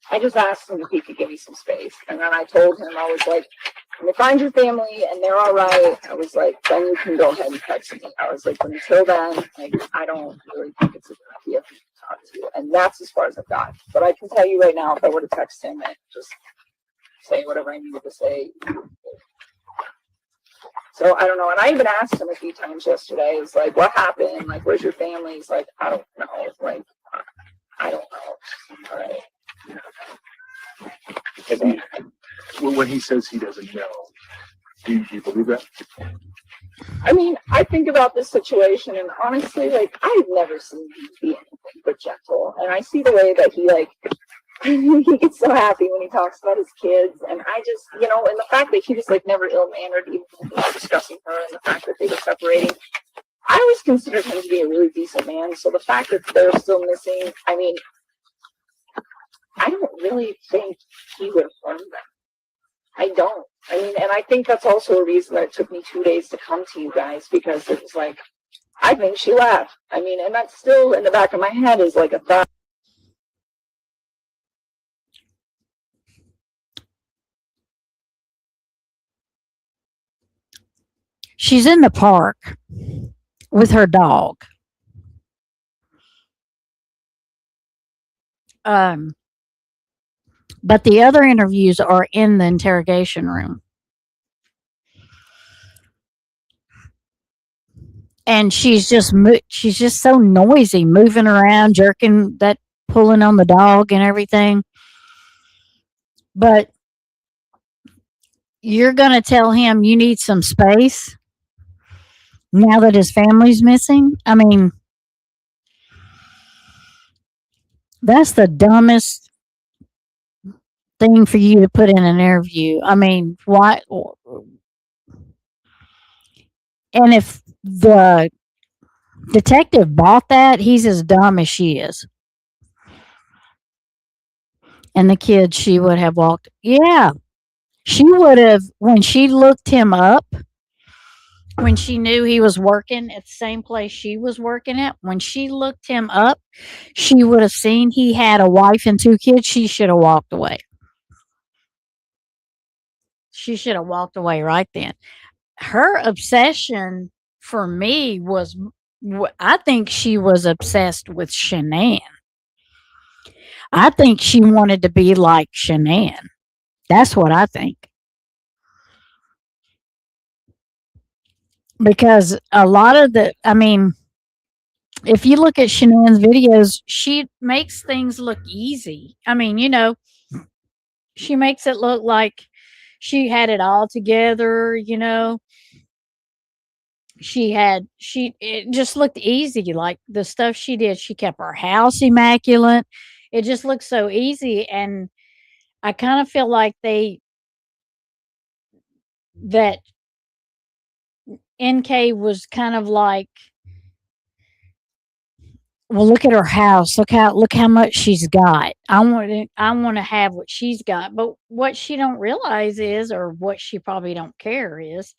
I just asked him if he could give me some space. And then I told him, I was like, when you find your family and they're all right, I was like, then you can go ahead and text me. I was like, but until then, I don't really think it's a good idea for you to talk to you. And that's as far as I've got. But I can tell you right now, if I were to text him and just say whatever I needed to say. So I don't know. And I even asked him a few times yesterday, it's what happened? Where's your family? He's like, I don't know. I don't know. All right. When he says he doesn't know, do you believe that? I mean, I think about this situation, and honestly, I've never seen him be anything but gentle. And I see the way that he he gets so happy when he talks about his kids, and I just, and the fact that he was never ill-mannered, even when he was discussing her, and the fact that they were separating. I always considered him to be a really decent man. So the fact that they're still missing, I mean, I don't really think he would have harmed them. I don't. I mean, and I think that's also a reason that it took me 2 days to come to you guys, because it was I think she left. I mean, and that's still in the back of my head is a thought. She's in the park with her dog. But the other interviews are in the interrogation room. And she's just so noisy, moving around, jerking that, pulling on the dog and everything. But you're going to tell him you need some space now that his family's missing? I mean, that's the dumbest thing for you to put in an interview. I mean, why? And if the detective bought that, he's as dumb as she is. And the kid, she would have walked. Yeah, she would have, when she looked him up, when she knew he was working at the same place she was working at, when she looked him up, she would have seen he had a wife and 2 kids. She should have walked away. She should have walked away right then. Her obsession for me was, I think she was obsessed with Shanann. I think she wanted to be like Shanann. That's what I think. Because a lot of I mean, if you look at Shanann's videos, she makes things look easy. I mean, she makes it look like she had it all together. It just looked easy. Like the stuff she did, she kept her house immaculate. It just looked so easy. And I kind of feel like that NK was kind of like, well, look at her house. Look how much she's got. I want to have what she's got. But what she don't realize is, or what she probably don't care is,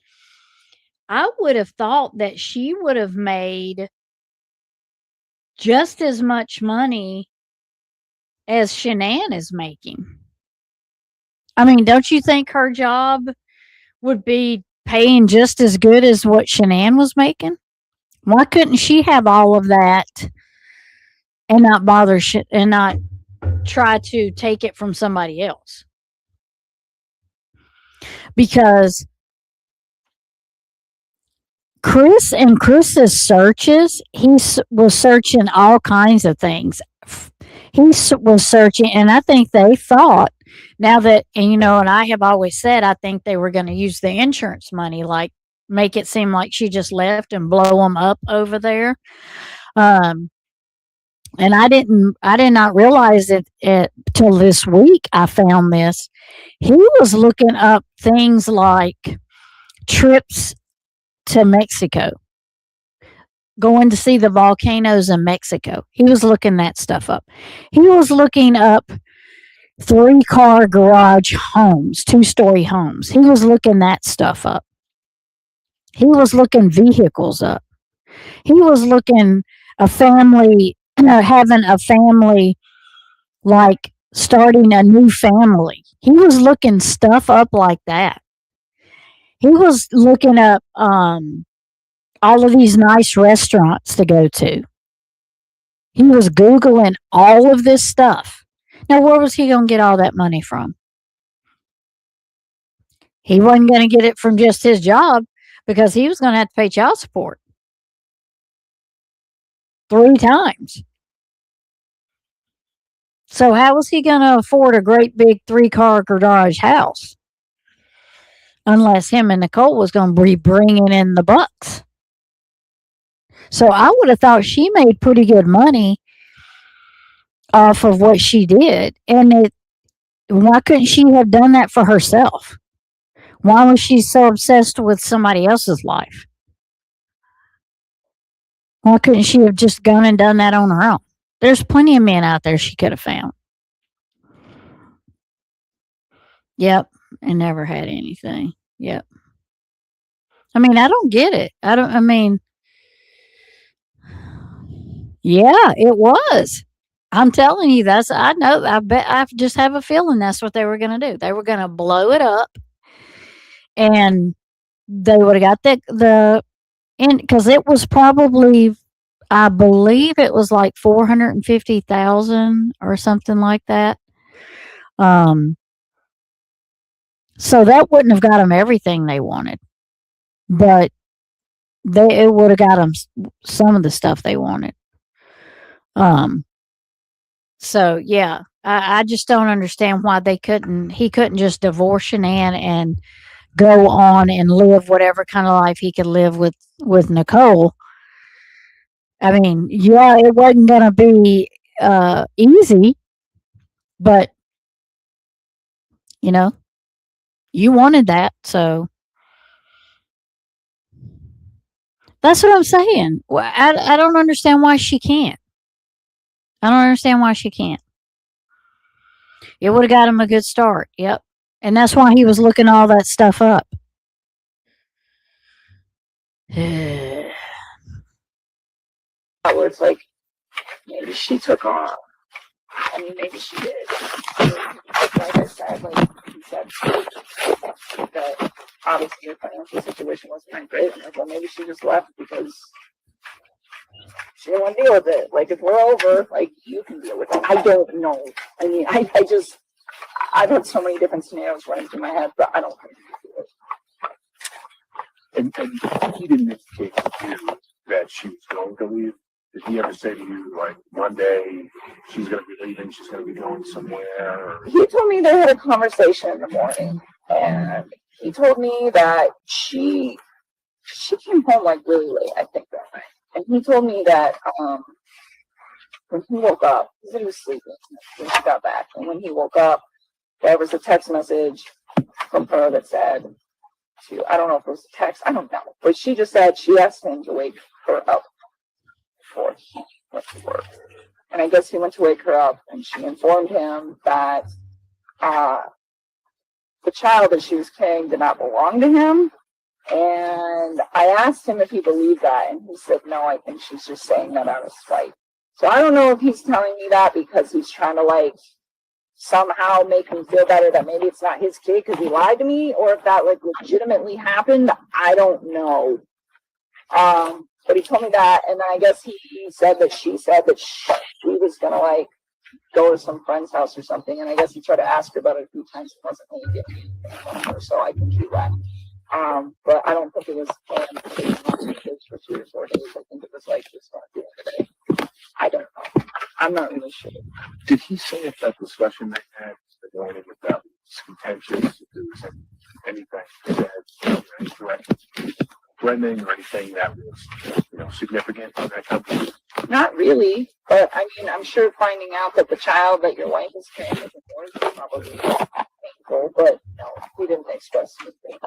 I would have thought that she would have made just as much money as Shanann is making. I mean, don't you think her job would be paying just as good as what Shanann was making? Why couldn't she have all of that and not bother and not try to take it from somebody else? Because Chris's searches, was searching all kinds of things. He was searching, and I think they thought, now that, and I have always said, I think they were going to use the insurance money, like make it seem like she just left and blow them up over there. And I did not realize it till this week. I found this. He was looking up things like trips to Mexico, going to see the volcanoes in Mexico. He was looking that stuff up. He was looking up 3-car garage homes, 2-story homes. He was looking that stuff up. He was looking vehicles up. He was looking a family, having a family, like starting a new family. He was looking stuff up like that. He was looking up all of these nice restaurants to go to. He was Googling all of this stuff. Now, where was he going to get all that money from? He wasn't going to get it from just his job, because he was going to have to pay child support 3 times. So how was he going to afford a great big 3-car garage house? Unless him and Nicole was going to be bringing in the bucks. So I would have thought she made pretty good money off of what she did. And why couldn't she have done that for herself? Why was she so obsessed with somebody else's life? Why couldn't she have just gone and done that on her own? There's plenty of men out there she could have found. Yep. And never had anything. Yep. I mean, I don't get it. Yeah, it was. I'm telling you, I know, I just have a feeling that's what they were going to do. They were going to blow it up, and they would have got because it was probably, I believe it was like 450,000 or something like that. So that wouldn't have got them everything they wanted, but it would have got them some of the stuff they wanted. So yeah, I just don't understand why he couldn't just divorce Shanann and go on and live whatever kind of life he could live with Nicole. I mean, yeah, it wasn't going to be easy, but You know, you wanted that, so that's what I'm saying. I don't understand why she can't. I don't understand why she can't. It would have got him a good start. Yep. And that's why he was looking all that stuff up. Where it's like maybe she took off. I mean, maybe she did. Like I said, like he said that obviously her financial situation wasn't that great. I'm like, well, maybe she just left because she didn't want to deal with it. Like, if we're over, like, you can deal with it. I don't know. I mean, I've had so many different scenarios running through my head, but I don't think And he didn't indicate to you that she was going to leave. Did he ever say to you, like, one day she's going to be leaving, she's going to be going somewhere? Or... He told me they had a conversation in the morning, and he told me that she came home, like, really late, I think, that night. And he told me that when he woke up, he said he was sleeping when she got back. And when he woke up, there was a text message from her that said, I don't know if it was a text, I don't know. But she just said she asked him to wake her up before he went to work. And I guess he went to wake her up, and she informed him that the child that she was carrying did not belong to him. And I asked him if he believed that, and he said, no, I think she's just saying that out of spite. So I don't know if he's telling me that because he's trying to, like, somehow make me feel better that maybe it's not his kid because he lied to me, or if that, like, legitimately happened. I don't know. But he told me that, and then I guess he said that she said that she was going to, like, go to some friend's house or something, and I guess he tried to ask her about it a few times. It wasn't really getting anything from her, so I can do that. But I don't think it was planned for 2 or 4 days. I think it was like just on the end of the day. I don't know. I'm not really sure. Did he say if that discussion they had, the morning, if that was contentious, if there was anything that any threatening or anything that was, significant in that conversation? Not really, but I mean, I'm sure finding out that the child that your wife is carrying is born is probably painful, but no, he didn't express anything.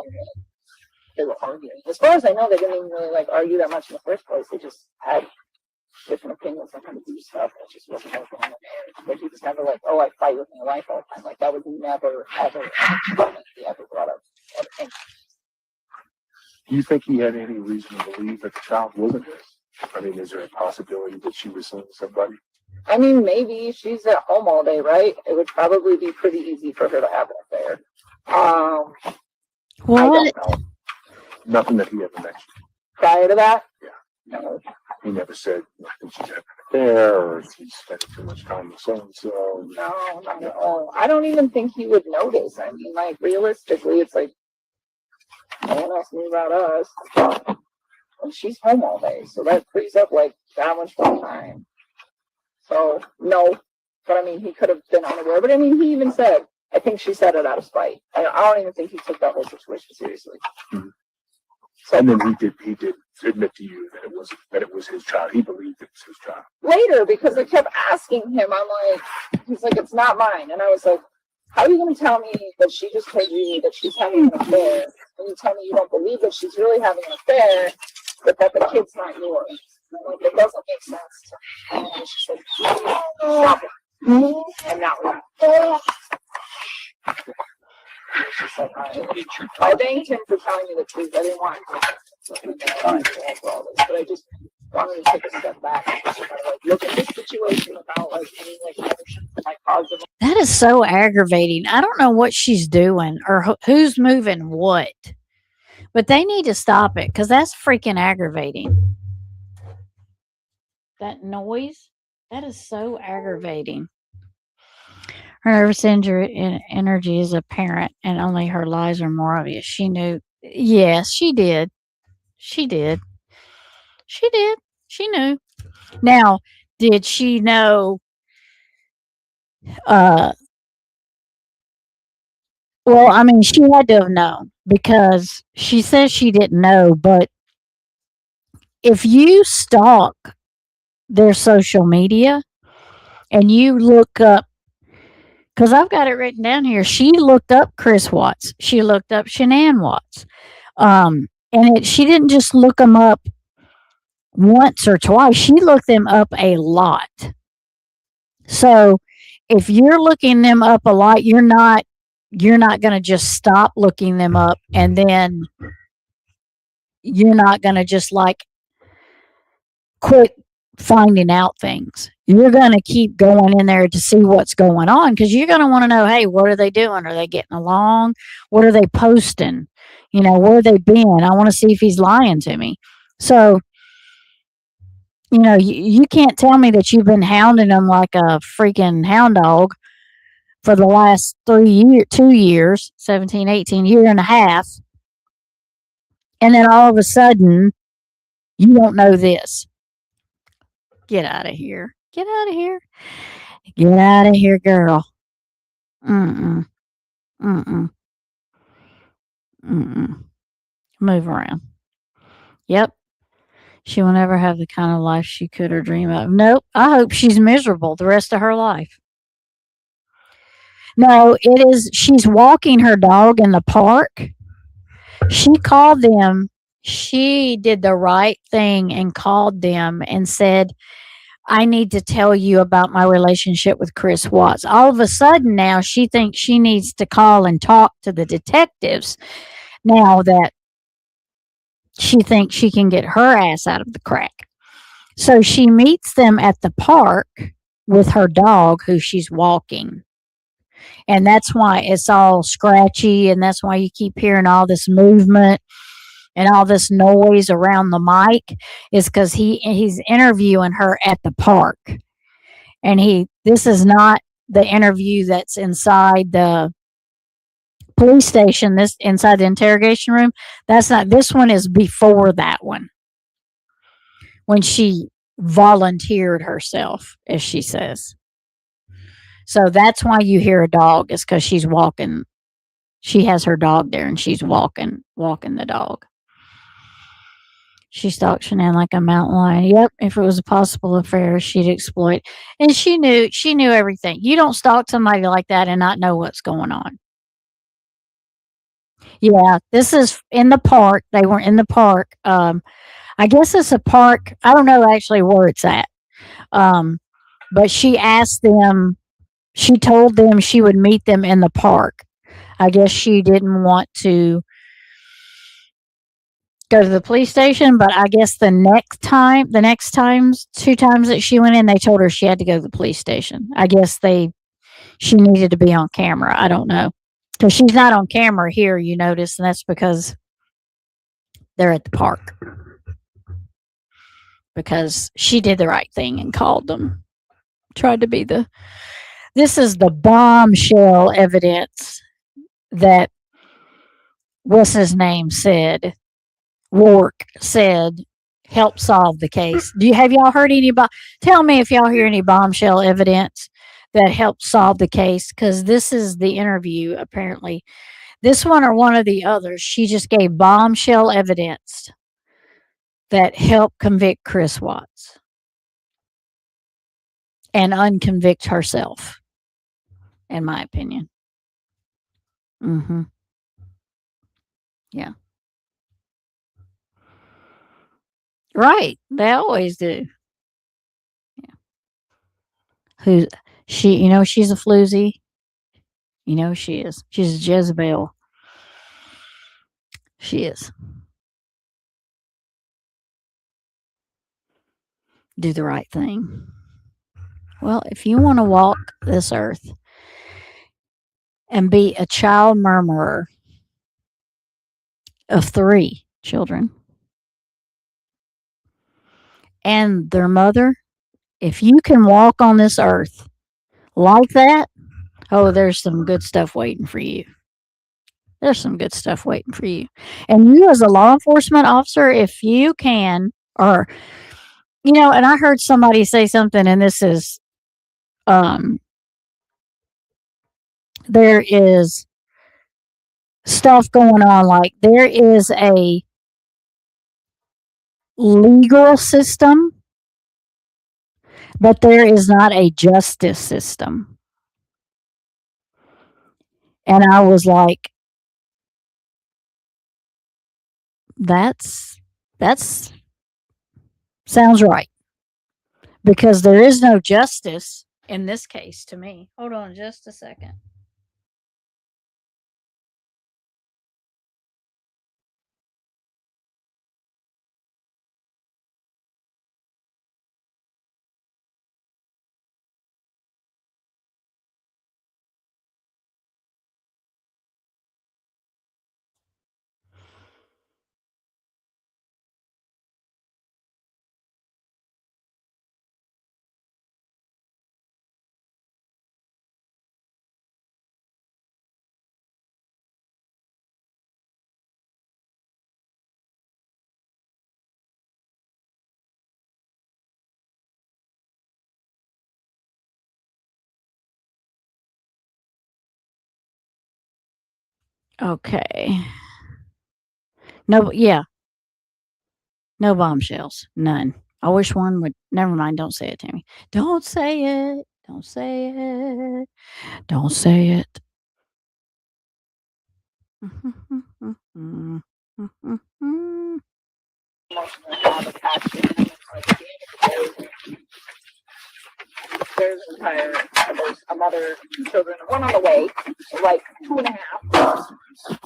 They were arguing. As far as I know, they didn't even really like argue that much in the first place. They just had different opinions on how to do stuff. It just wasn't working on the marriage. But he was never like, oh, I fight with my wife all the time. Like, that was never, ever, he ever brought up. Do you think he had any reason to believe that the child wasn't his? I mean, is there a possibility that she was seeing somebody? I mean, maybe she's at home all day, right? It would probably be pretty easy for her to have an affair. I don't know. Nothing that he ever mentioned. Prior to that? Yeah. No. He never said, I think she's having an affair, or she's spending too much time with so-and-so. No, not at all. I don't even think he would notice. I mean, like, realistically, it's like, no one else knew about us. And she's home all day, so that frees up, like, that much more time. So, no. But, I mean, he could have been unaware. But, I mean, he even said, I think she said it out of spite. I don't even think he took that whole situation seriously. Mm-hmm. So, and then he did admit to you that it was his child. He believed it was his child. Later, because I kept asking him, he's like, it's not mine. And I was like, how are you going to tell me that she just told you that she's having an affair? And you tell me you don't believe that she's really having an affair, but that the kid's not yours. And I'm like, it doesn't make sense to me. And she said, stop it. And not laugh. Like, I thanked him for telling me the truth. I didn't want to all this, but I just wanted to take a step back and just kind of like look at this situation without like any like ownership of my positive. That is so aggravating. I don't know what she's doing or who's moving what, but they need to stop it because that's freaking aggravating. That noise, that is so aggravating. Her nervous energy is apparent, and only her lies are more obvious. She knew. Yes, she did. She did. She did. She knew. Now, did she know? Well, I mean, she had to have known because she says she didn't know. But if you stalk their social media and you look up because I've got it written down here. She looked up Chris Watts. She looked up Shanann Watts. She didn't just look them up once or twice. She looked them up a lot. So if you're looking them up a lot, you're not going to just stop looking them up, and then you're not going to just like quit finding out things. You're going to keep going in there to see what's going on, because you're going to want to know, hey, what are they doing? Are they getting along? What are they posting? Where are they been? I want to see if he's lying to me. So, you can't tell me that you've been hounding them like a freaking hound dog for the last 2 years, 17, 18, year and a half. And then all of a sudden, you don't know this. Get out of here. Get out of here. Get out of here, girl. Mm-mm. Mm-mm. Mm-mm. Move around. Yep. She will never have the kind of life she could or dream of. Nope. I hope she's miserable the rest of her life. No, she's walking her dog in the park. She called them. She did the right thing and called them and said, I need to tell you about my relationship with Chris Watts. All of a sudden now she thinks she needs to call and talk to the detectives now that she thinks she can get her ass out of the crack. So she meets them at the park with her dog who she's walking. And that's why it's all scratchy, and that's why you keep hearing all this movement and all this noise around the mic, is because he's interviewing her at the park. And this is not the interview that's inside the police station, this inside the interrogation room. That's not, this one is before that one, when she volunteered herself, as she says. So that's why you hear a dog, is because she's walking. She has her dog there and she's walking the dog. She stalked Shanann like a mountain lion. Yep, if it was a possible affair, she'd exploit. And she knew everything. You don't stalk somebody like that and not know what's going on. Yeah, this is in the park. They were in the park. I guess it's a park. I don't know actually where it's at. But she asked them, she told them she would meet them in the park. I guess she didn't want to go to the police station, but I guess the next times, 2 times that she went in, they told her she had to go to the police station. I guess she needed to be on camera. I don't know. Because she's not on camera here, you notice, and that's because they're at the park. Because she did the right thing and called them. Tried to be this is the bombshell evidence that, what's his name said, Rourke said, help solve the case. Have y'all heard tell me if y'all hear any bombshell evidence that helped solve the case, because this is the interview, apparently. This one or one of the others, she just gave bombshell evidence that helped convict Chris Watts and unconvict herself, in my opinion. Mm-hmm. Yeah. Right. They always do. Yeah. She's a floozy. She is. She's a Jezebel. She is. Do the right thing. Well, if you want to walk this earth and be a child murmurer of 3 children and their mother, if you can walk on this earth like that, oh, there's some good stuff waiting for you. There's some good stuff waiting for you. And you, as a law enforcement officer, if you can, or, and I heard somebody say something, and this is, there is stuff going on, like there is a legal system, but there is not a justice system. And I was like, that's sounds right. Because there is no justice in this case to me. Hold on just a second. Okay. No, yeah, no bombshells. None. I wish one would. Never mind. Don't say it, Tammy. Don't say it. Don't say it. Don't say it. Emotional have attached to him. Like, at the end of the day, there's another two children, one on the way, like 2.5.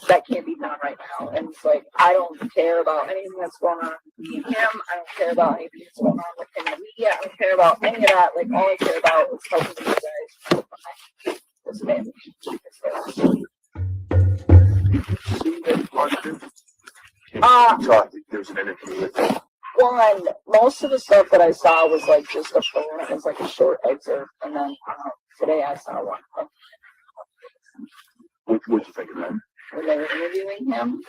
That can't be done right now. And it's like, I don't care about anything that's going on with me and him. I don't care about anything that's going on with him and me. I don't care about any of that. Like, all I care about is helping you guys. This family. See that positive? There's an interview with him. One, most of the stuff that I saw was like just a phone. It was like a short excerpt. And then today I saw one. What'd you think of that? When they were interviewing him.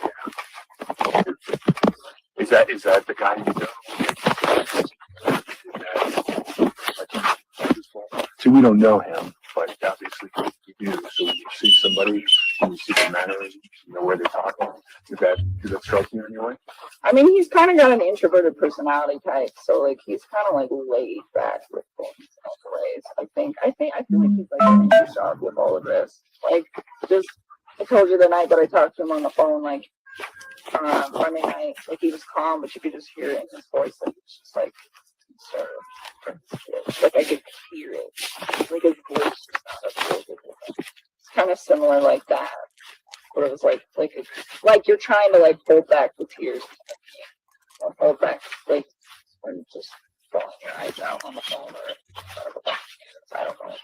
Is that the guy you know? See, we don't know him, but obviously we do. So when you see somebody, when you see the mannerisms, you know where they're talking. Does that strike you in any way? I mean, he's kind of got an introverted personality type, so like he's kind of like laid back with things in other ways. I feel like he's like an underdog with all of this. Like, just I told you the night that I talked to him on the phone, like Monday night, like he was calm, but you could just hear it in his voice, like it's just like concerned. Like I could hear it, like his voice was not it's kind of similar like that. Where it was like you're trying to like hold back the tears, or hold back like when just falling your eyes out on the phone or I don't know.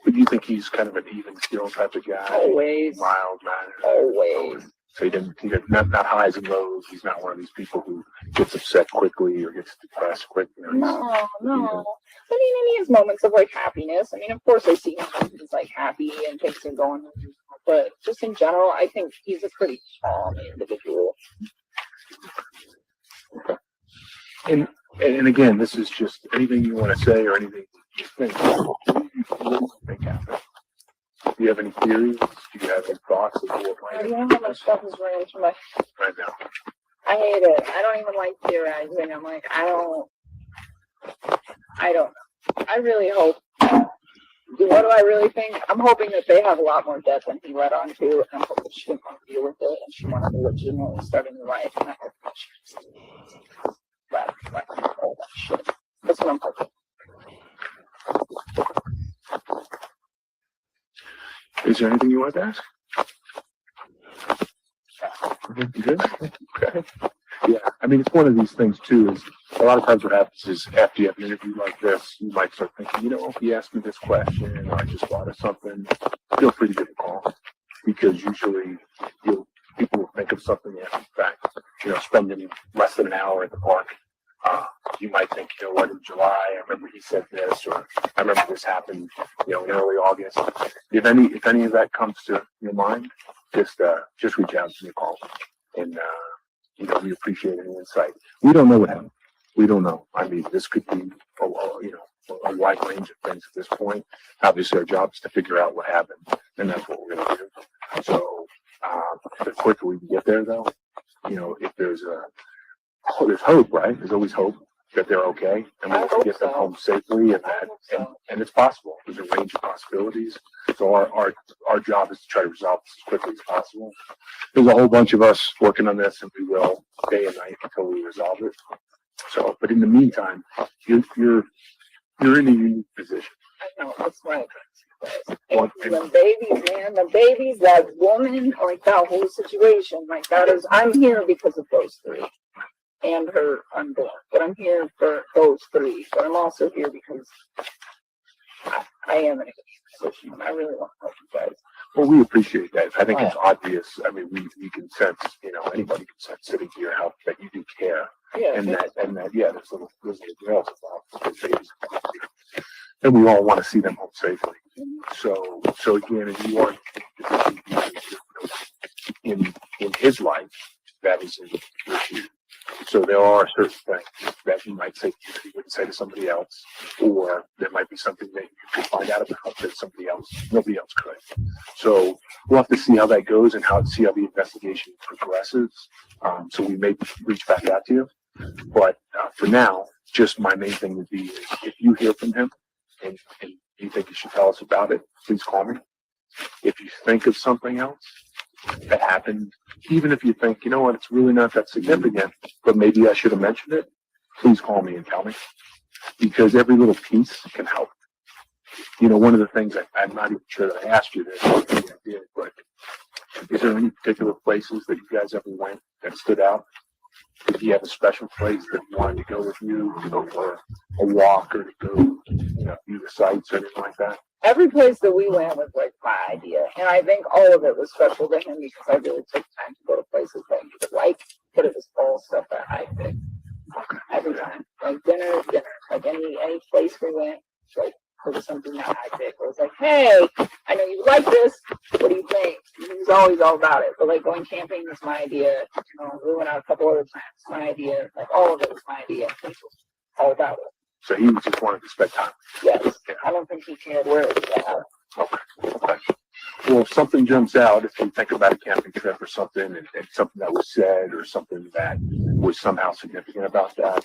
But you think he's kind of an even keel type of guy? Always. Mild mannered. Always. So he didn't not highs and lows. He's not one of these people who gets upset quickly or gets depressed quickly. No. But he has moments of like happiness. I mean, of course I see him when he's like happy and things are going on. But just in general, I think he's a pretty calm individual. Okay. And again, this is just anything you want to say or anything you think. What do you think happened? Do you have any theories? Do you have any thoughts of what might You know how much stuff is running through my right now? I hate it. I don't even like theorizing. I'm like, I don't know. I really hope. What do I really think? I'm hoping that they have a lot more debt than he let on to, and I'm hoping she didn't want to deal with it, and she wanted to legitimately start a new life, and I hope that she all that shit. That's what I'm hoping. Is there anything you want to ask? You good? Okay. Yeah, I mean, it's one of these things too. Is a lot of times what happens is after you have an interview like this, you might start thinking, you know, if he asked me this question, or I just thought of something. Feel free to give a call, because usually people will think of something after the fact. You know, spending less than an hour at the park, you might think, you know what, in July, I remember he said this, or I remember this happened, you know, in early August. If any of that comes to your mind, just reach out to me, call, and you know, we appreciate any insight. We don't know what happened. We don't know. I mean, this could be a wide range of things at this point. Obviously, our job is to figure out what happened, and that's what we're going to do. So, the quicker we can get there, though, you know, if there's hope, right? There's always hope. that they're okay, and we I can hope get them so. home safely, and I that, hope so. and it's possible. There's a range of possibilities. So our job is to try to resolve this as quickly as possible. There's a whole bunch of us working on this, and we will day and night until we resolve it. So, but in the meantime, you're in a unique position. I know, that's why. Well, And the babies, man, the babies, that woman, like that whole situation, like that is, I'm here because of those three and her unborn. But I'm here for those three. But I'm also here because I am in a good position and I really want to help you guys. Well, we appreciate that. I think it's obvious. I mean, we can sense, anybody can sense sitting here how that you do care, Yeah, and that, yeah, there's little girls involved, babies, and we all want to see them home safely. So again, and you are in his life that is in your shoes. So there are certain things that you might say that you wouldn't say to somebody else, or there might be something that you could find out about that nobody else could. So we'll have to see how that goes and see how the investigation progresses. So we may reach back out to you, but for now, just my main thing would be if you hear from him and you think you should tell us about it, please call me. If you think of something else that happened, even if you think, you know what, it's really not that significant, but maybe I should have mentioned it, please call me and tell me, because every little piece can help. One of the things I'm not even sure that I asked you this, maybe I did, but is there any particular places that you guys ever went that stood out? Did you have a special place that you wanted to go with you, to go for a walk or to go, view the sights or anything like that? every place that we went was like my idea. And I think all of it was special to him because I really took time to go to places that he would like, but it was all stuff that I picked. Every time. Like dinner. Like any place we went, like it was something that I picked. It was like, hey, I know you like this. What do you think? He was always all about it. But like going camping was my idea. We went out a couple other times. My idea. Like all of it was my idea. He was all about it. So he just wanted to spend time. Yes. I don't think he cared where it was at. Okay. Well, if something jumps out, if you think about a camping trip or something, and something that was said or something that was somehow significant about that.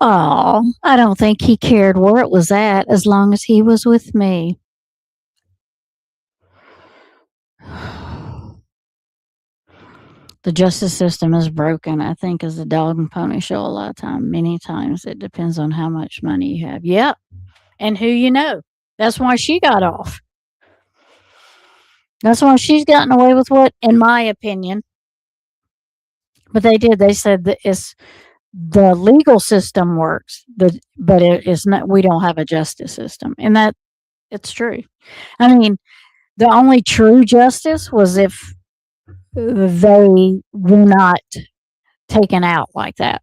Oh, I don't think he cared where it was at as long as he was with me. The justice system is broken, I think, as a dog and pony show a lot of time. Many times it depends on how much money you have. Yep. And who you know. That's why she got off. That's why she's gotten away with what, in my opinion. But they did. They said that the legal system works, but it is not. We don't have a justice system, and that it's true. I mean, the only true justice was if they were not taken out like that,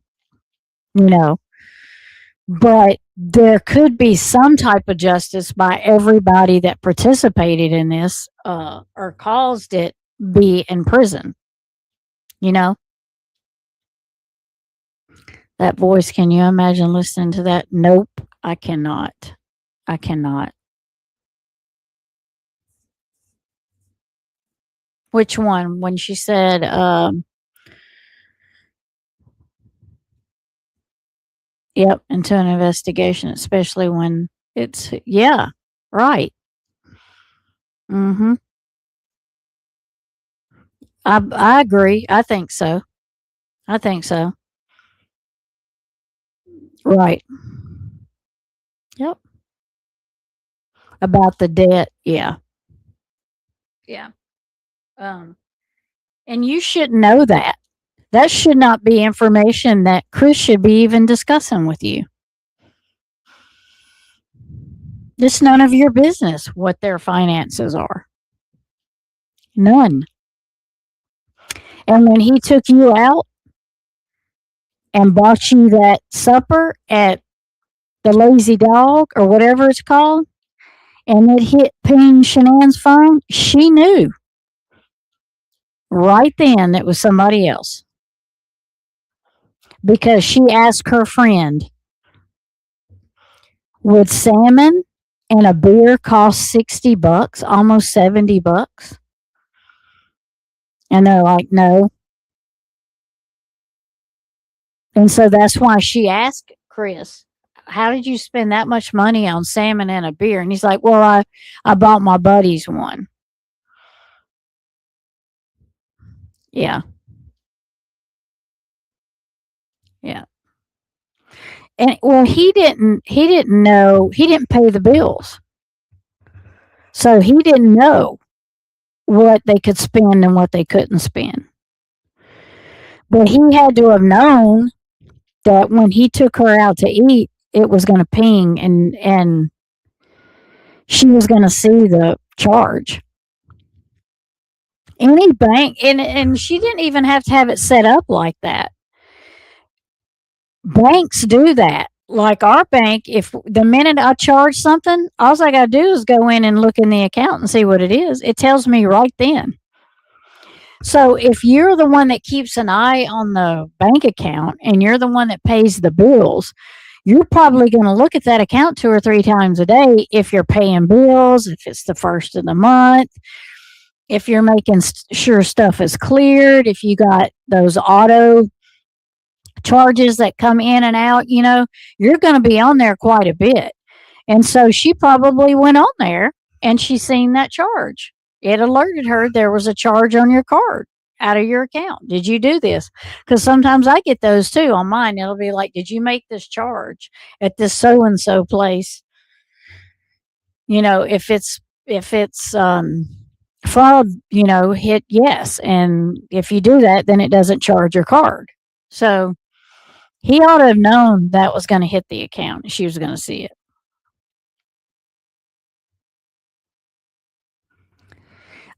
But there could be some type of justice by everybody that participated in this or caused it be in prison. That voice, can you imagine listening to that? Nope, I cannot. I cannot. Which one? When she said, yep, into an investigation, especially when it's, yeah, right. Mm-hmm. I agree. I think so. I think so. Right. Yep. About the debt. Yeah. Yeah. And you should know that. That should not be information that Chris should be even discussing with you. It's none of your business what their finances are. None. And when he took you out and bought you that supper at the Lazy Dog or whatever it's called, and it hit ping Shanann's phone, she knew right then it was somebody else. Because she asked her friend, would salmon and a beer cost $60, almost $70? And they're like, no. And so that's why she asked Chris, how did you spend that much money on salmon and a beer? And he's like, well, I bought my buddies one. Yeah. Yeah. And well, he didn't know, he didn't pay the bills. So he didn't know what they could spend and what they couldn't spend. But he had to have known that when he took her out to eat, it was going to ping and she was going to see the charge. Any bank, and she didn't even have to have it set up like that. Banks do that. Like our bank, if the minute I charge something, all I got to do is go in and look in the account and see what it is. It tells me right then. So if you're the one that keeps an eye on the bank account and you're the one that pays the bills, you're probably going to look at that account 2 or 3 times a day if you're paying bills, if it's the first of the month, if you're making sure stuff is cleared, if you got those auto charges that come in and out, you're going to be on there quite a bit. And so she probably went on there and she seen that charge. It alerted her there was a charge on your card out of your account. Did you do this? Because sometimes I get those too on mine. It'll be like, did you make this charge at this so and so place? If it's fraud, hit yes. And if you do that, then it doesn't charge your card. So he ought to have known that was going to hit the account. She was going to see it.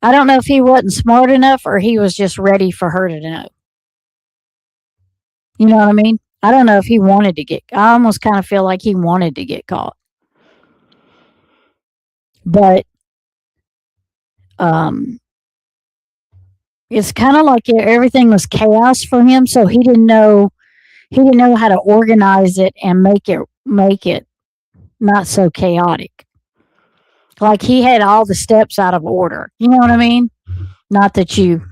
I don't know if he wasn't smart enough or he was just ready for her to know. You know what I mean? I don't know if he wanted to I almost kind of feel like he wanted to get caught. But it's kind of like everything was chaos for him, so he didn't know how to organize it and make it not so chaotic. Like he had all the steps out of order. You know what I mean? Not that you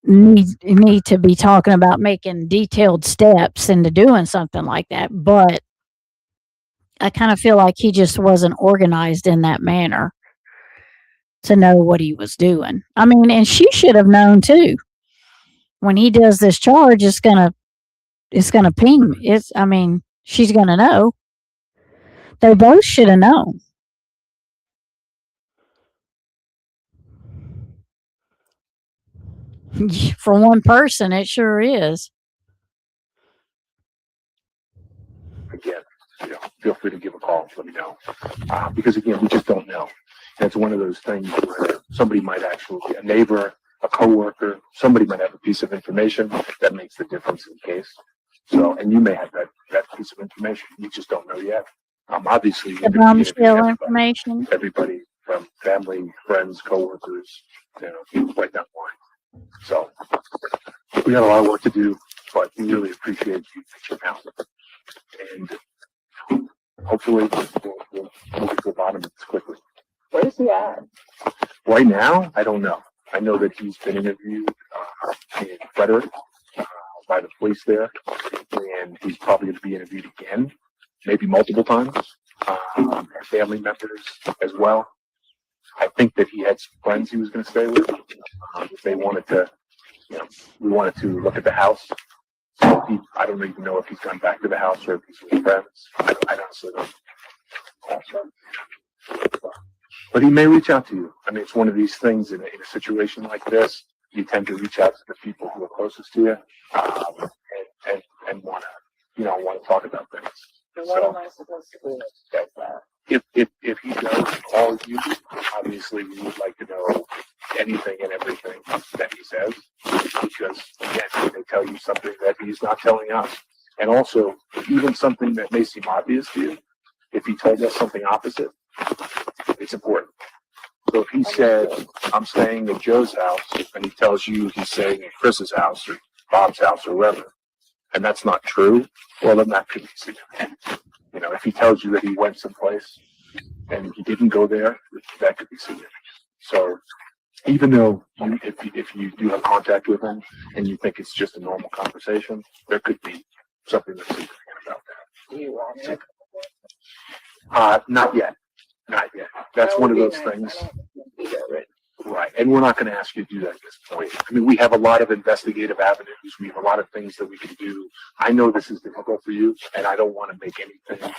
need to be talking about making detailed steps into doing something like that, but I kind of feel like he just wasn't organized in that manner to know what he was doing. I mean, and she should have known too. When he does this charge, it's gonna ping. She's gonna know. They both should have known. For one person, it sure is. Again, feel free to give a call. Let me know. Because again, we just don't know. And it's one of those things where somebody might actually, a neighbor, a coworker, somebody might have a piece of information that makes the difference in the case. So, and you may have that piece of information. You just don't know yet. Obviously, the bombshell information. Everybody from family, friends, coworkers, right down the line. So, we got a lot of work to do, but we really appreciate you reaching out. And hopefully, we'll get to the bottom of this quickly. Where is he at? Right now, I don't know. I know that he's been interviewed in Frederick by the police there, and he's probably going to be interviewed again, maybe multiple times, and family members as well. I think that he had some friends he was going to stay with. If they wanted to, we wanted to look at the house. So I don't even know if he's gone back to the house or if he's with friends. I honestly don't know. But he may reach out to you. I mean, it's one of these things in a situation like this. You tend to reach out to the people who are closest to you, and want to talk about things. And what am I supposed to do with that? If he does call you, obviously we would like to know anything and everything that he says, because again, he may tell you something that he's not telling us, and also even something that may seem obvious to you. If he told us something opposite, it's important. So if he said, I'm staying at Joe's house, and he tells you he's staying at Chris's house or Bob's house or wherever, and that's not true, well, then that could be significant. If he tells you that he went someplace and he didn't go there, that could be significant. So even though if you do have contact with him and you think it's just a normal conversation, there could be something that's significant. Do you want me to? Not yet. Not yet. That's That one would of be those nice. things. I don't think it'd be that right. Right. And we're not going to ask you to do that at this point. I mean, we have a lot of investigative avenues. We have a lot of things that we can do. I know this is difficult for you, and I don't want to make anything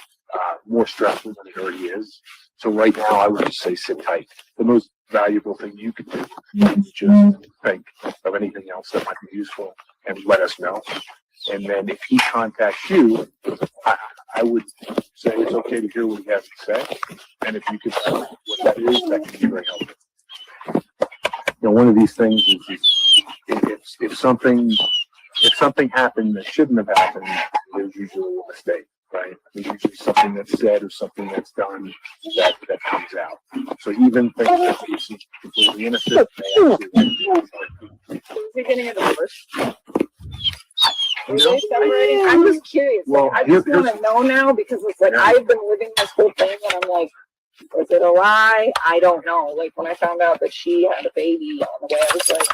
more stressful than it already is. So right now, I would just say sit tight. The most valuable thing you could do is just think of anything else that might be useful and let us know. And then if he contacts you, I would say it's okay to hear what he has to say. And if you could tell what that is, that can be very helpful. You know, one of these things is if something happened that shouldn't have happened, there's usually a mistake, right? There's usually something that's said or something that's done that comes out. So even things that seem completely innocent, they actually. Is he getting a divorce? Are You know, they separating? I'm just curious. Well, I just want to know now because it's like I've been living this whole thing and I'm like, was it a lie? I don't know. Like when I found out that she had a baby on the way, I was like,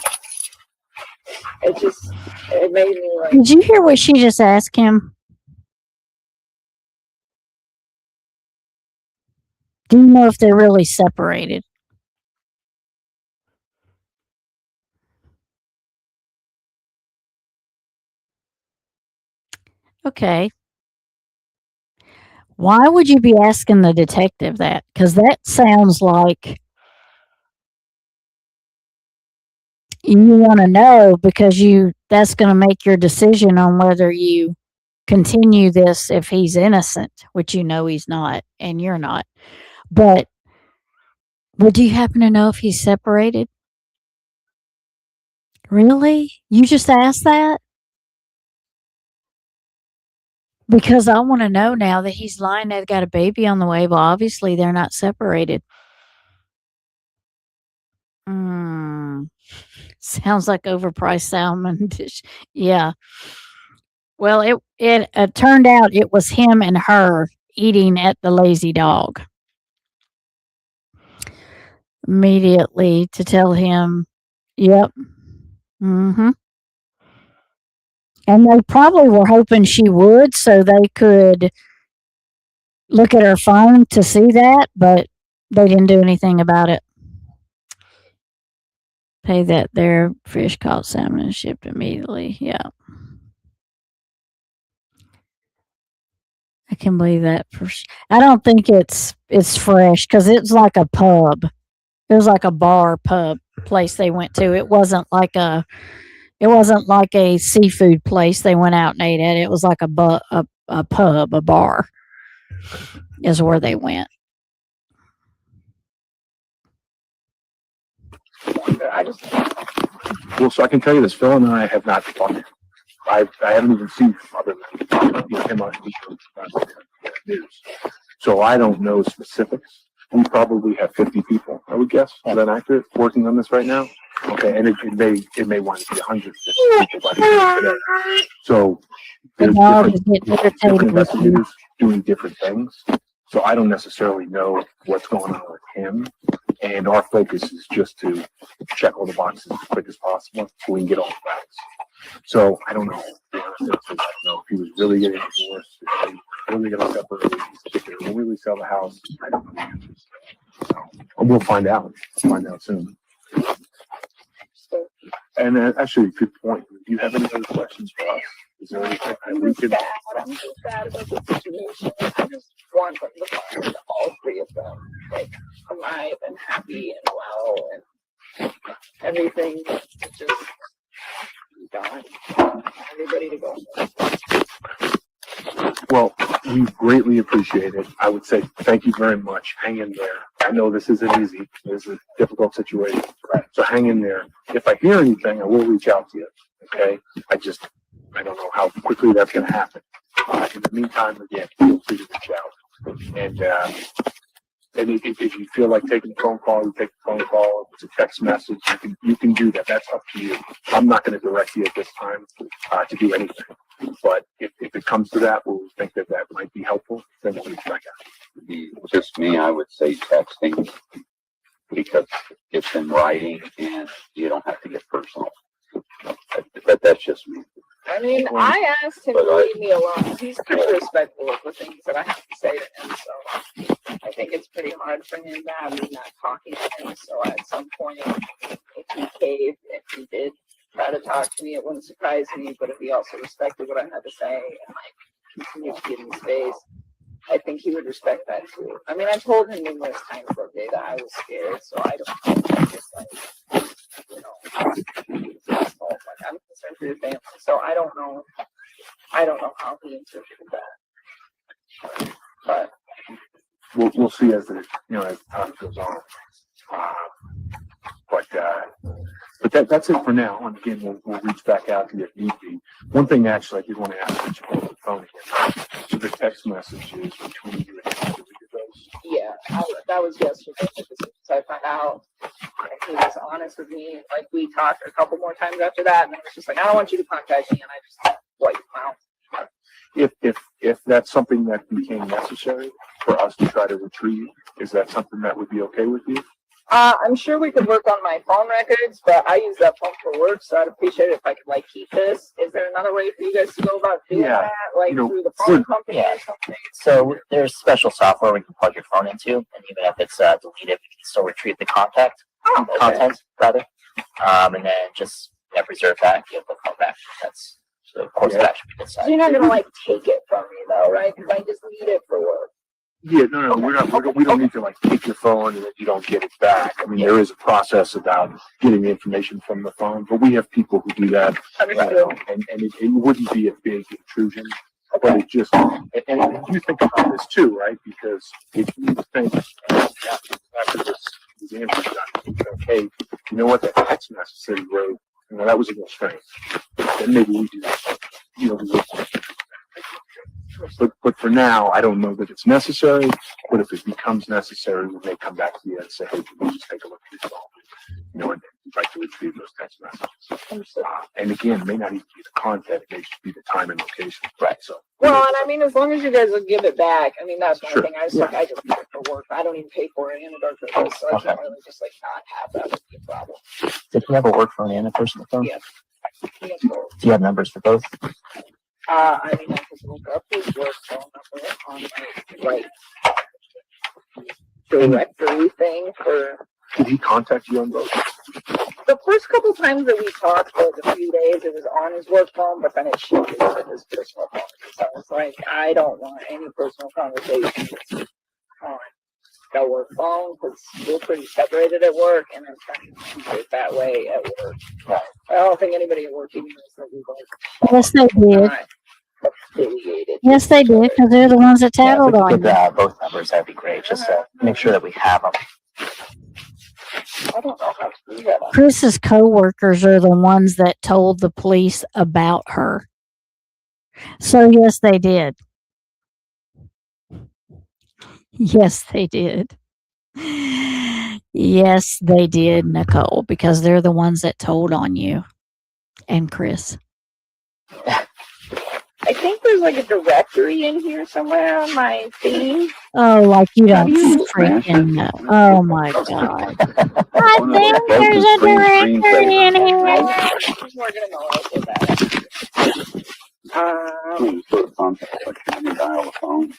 it made me like. Did you hear what she just asked him? Do you know if they're really separated? Okay. Why would you be asking the detective that? Because that sounds like you want to know because that's going to make your decision on whether you continue this if he's innocent, which you know he's not and you're not. But do you happen to know if he's separated? Really? You just asked that? Because I want to know now that he's lying, they've got a baby on the way. Well, obviously they're not separated. Sounds like overpriced salmon dish. Yeah. Well, it turned out it was him and her eating at the Lazy Dog. Immediately to tell him, yep. And they probably were hoping she would so they could look at her phone to see that, but they didn't do anything about it. Pay that their fish caught salmon and shipped immediately. Yeah. I can believe that. I don't think it's fresh because it's like a pub. It was like a bar pub place they went to. It wasn't like a seafood place they went out and ate at. It was like a pub, a bar is where they went. Well, so I can tell you this, Phil and I have not talked. I haven't even seen him other than him on news. So I don't know specifics. We probably have 50 people, I would guess. Is that accurate? Working on this right now? Okay, and it may want to be 100 people by the end of today. So there's different investigators doing different things. So I don't necessarily know what's going on with him. And our focus is just to check all the boxes as quick as possible so we can get all the facts. So I don't know. I don't know if he was really getting divorced, if he was really going to separate, if they will really sell the house. I don't know the answers. So we'll find out. Soon. And actually, good point. Do you have any other questions for us? Is there anything we could? I'm just sad about the situation. I just want them to find all three of them like alive and happy and well and everything just gone. Everybody to go. Well, we greatly appreciate it. I would say thank you very much. Hang in there. I know this isn't easy. This is a difficult situation. So hang in there. If I hear anything, I will reach out to you. Okay? I don't know how quickly that's going to happen. In the meantime, again, feel free to reach out. And if you feel like taking a phone call, you take a phone call. If it's a text message, you can do that. That's up to you. I'm not going to direct you at this time to do anything. But if it comes to that, where we think that might be helpful, then we'll reach back out. Just me, I would say texting because it's in writing and you don't have to get personal. But that's just me. I mean, Well, I asked him but to I- leave me alone. He's pretty respectful of the things that I have to say to him, so I think it's pretty hard for him to have me not talking to him. So at some point, if he caved, if he did try to talk to me, it wouldn't surprise me. But if he also respected what I had to say and like continued to give me space, I think he would respect that too. I mean, I told him numerous times that day that I was scared, so I don't know. Just like, you know, it's all like, I'm concerned for your family, so I don't know how he interpreted that. But we'll see as the as time goes on. But that's it for now. And again, we'll reach back out to you if need be. One thing actually I did want to ask that you on the phone again. So the text messages between you and him, did we get those? yeah, that was yesterday. So I found out he was honest with me. Like we talked a couple more times after that, and I was just like, I don't want you to contact me, and I just wiped him out. If that's something that became necessary for us to try to retrieve, is that something that would be okay with you? I'm sure we could work on my phone records, but I use that phone for work, so I'd appreciate it if I could like keep this. Is there another way for you guys to go about doing Yeah, that, like through the phone company or something? So there's special software we can plug your phone into, and even if it's deleted, we can still retrieve the content, rather, and then just preserve that and give the phone back. That's the course of action we decide. So you're not gonna like take it from me though, right? Because I just need it for work. Yeah, no, we don't need to like take your phone and then you don't get it back. I mean, there is a process about getting the information from the phone, but we have people who do that, and it wouldn't be a big intrusion, but it just, and you think about this too, right? Because if you think after this answer done, okay, you know what, that text message that he wrote, that was a little strange. Then maybe we do that. We would. But for now, I don't know that it's necessary. But if it becomes necessary, we may come back to you and say, "Hey, can we just take a look at this phone?" And we'd like to retrieve those text messages. And again, it may not even be the content; it may just be the time and location. Right. So. Well, and I mean, as long as you guys will give it back, I mean, that's my thing. I just Yeah. I just need it for work. I don't even pay for it in a dark purpose, so I can't really just like not have that would be a problem. Did you have a work phone and a personal phone? Yes. Yes, Do you have numbers for both? I mean, I could look up his work phone number on my like directory thing for. Did he contact you on both? The first couple times that we talked for a few days, it was on his work phone, but then it shifted to his personal phone. So it's like, I don't want any personal conversations on the work phone because we're pretty separated at work, and I'm trying to keep it that way at work. Right. I don't think anybody at work even knows that we both Yes, they did. not affiliated. Yes, they did, because they're the ones that Yeah, if tattled we on could you. get both numbers, that'd be great. Just to make sure that we have them. I don't know how to do that. Chris's coworkers are the ones that told the police about her. So yes, they did. Yes, they did. Yes, they did, Nicole, because they're the ones that told on you and Chris. I think there's like a directory in here somewhere on my thing. Oh, like you don't You- freaking know. Oh my God. I think there's a directory in here. We're gonna know how to do that. Please put a contact section and dial the phone.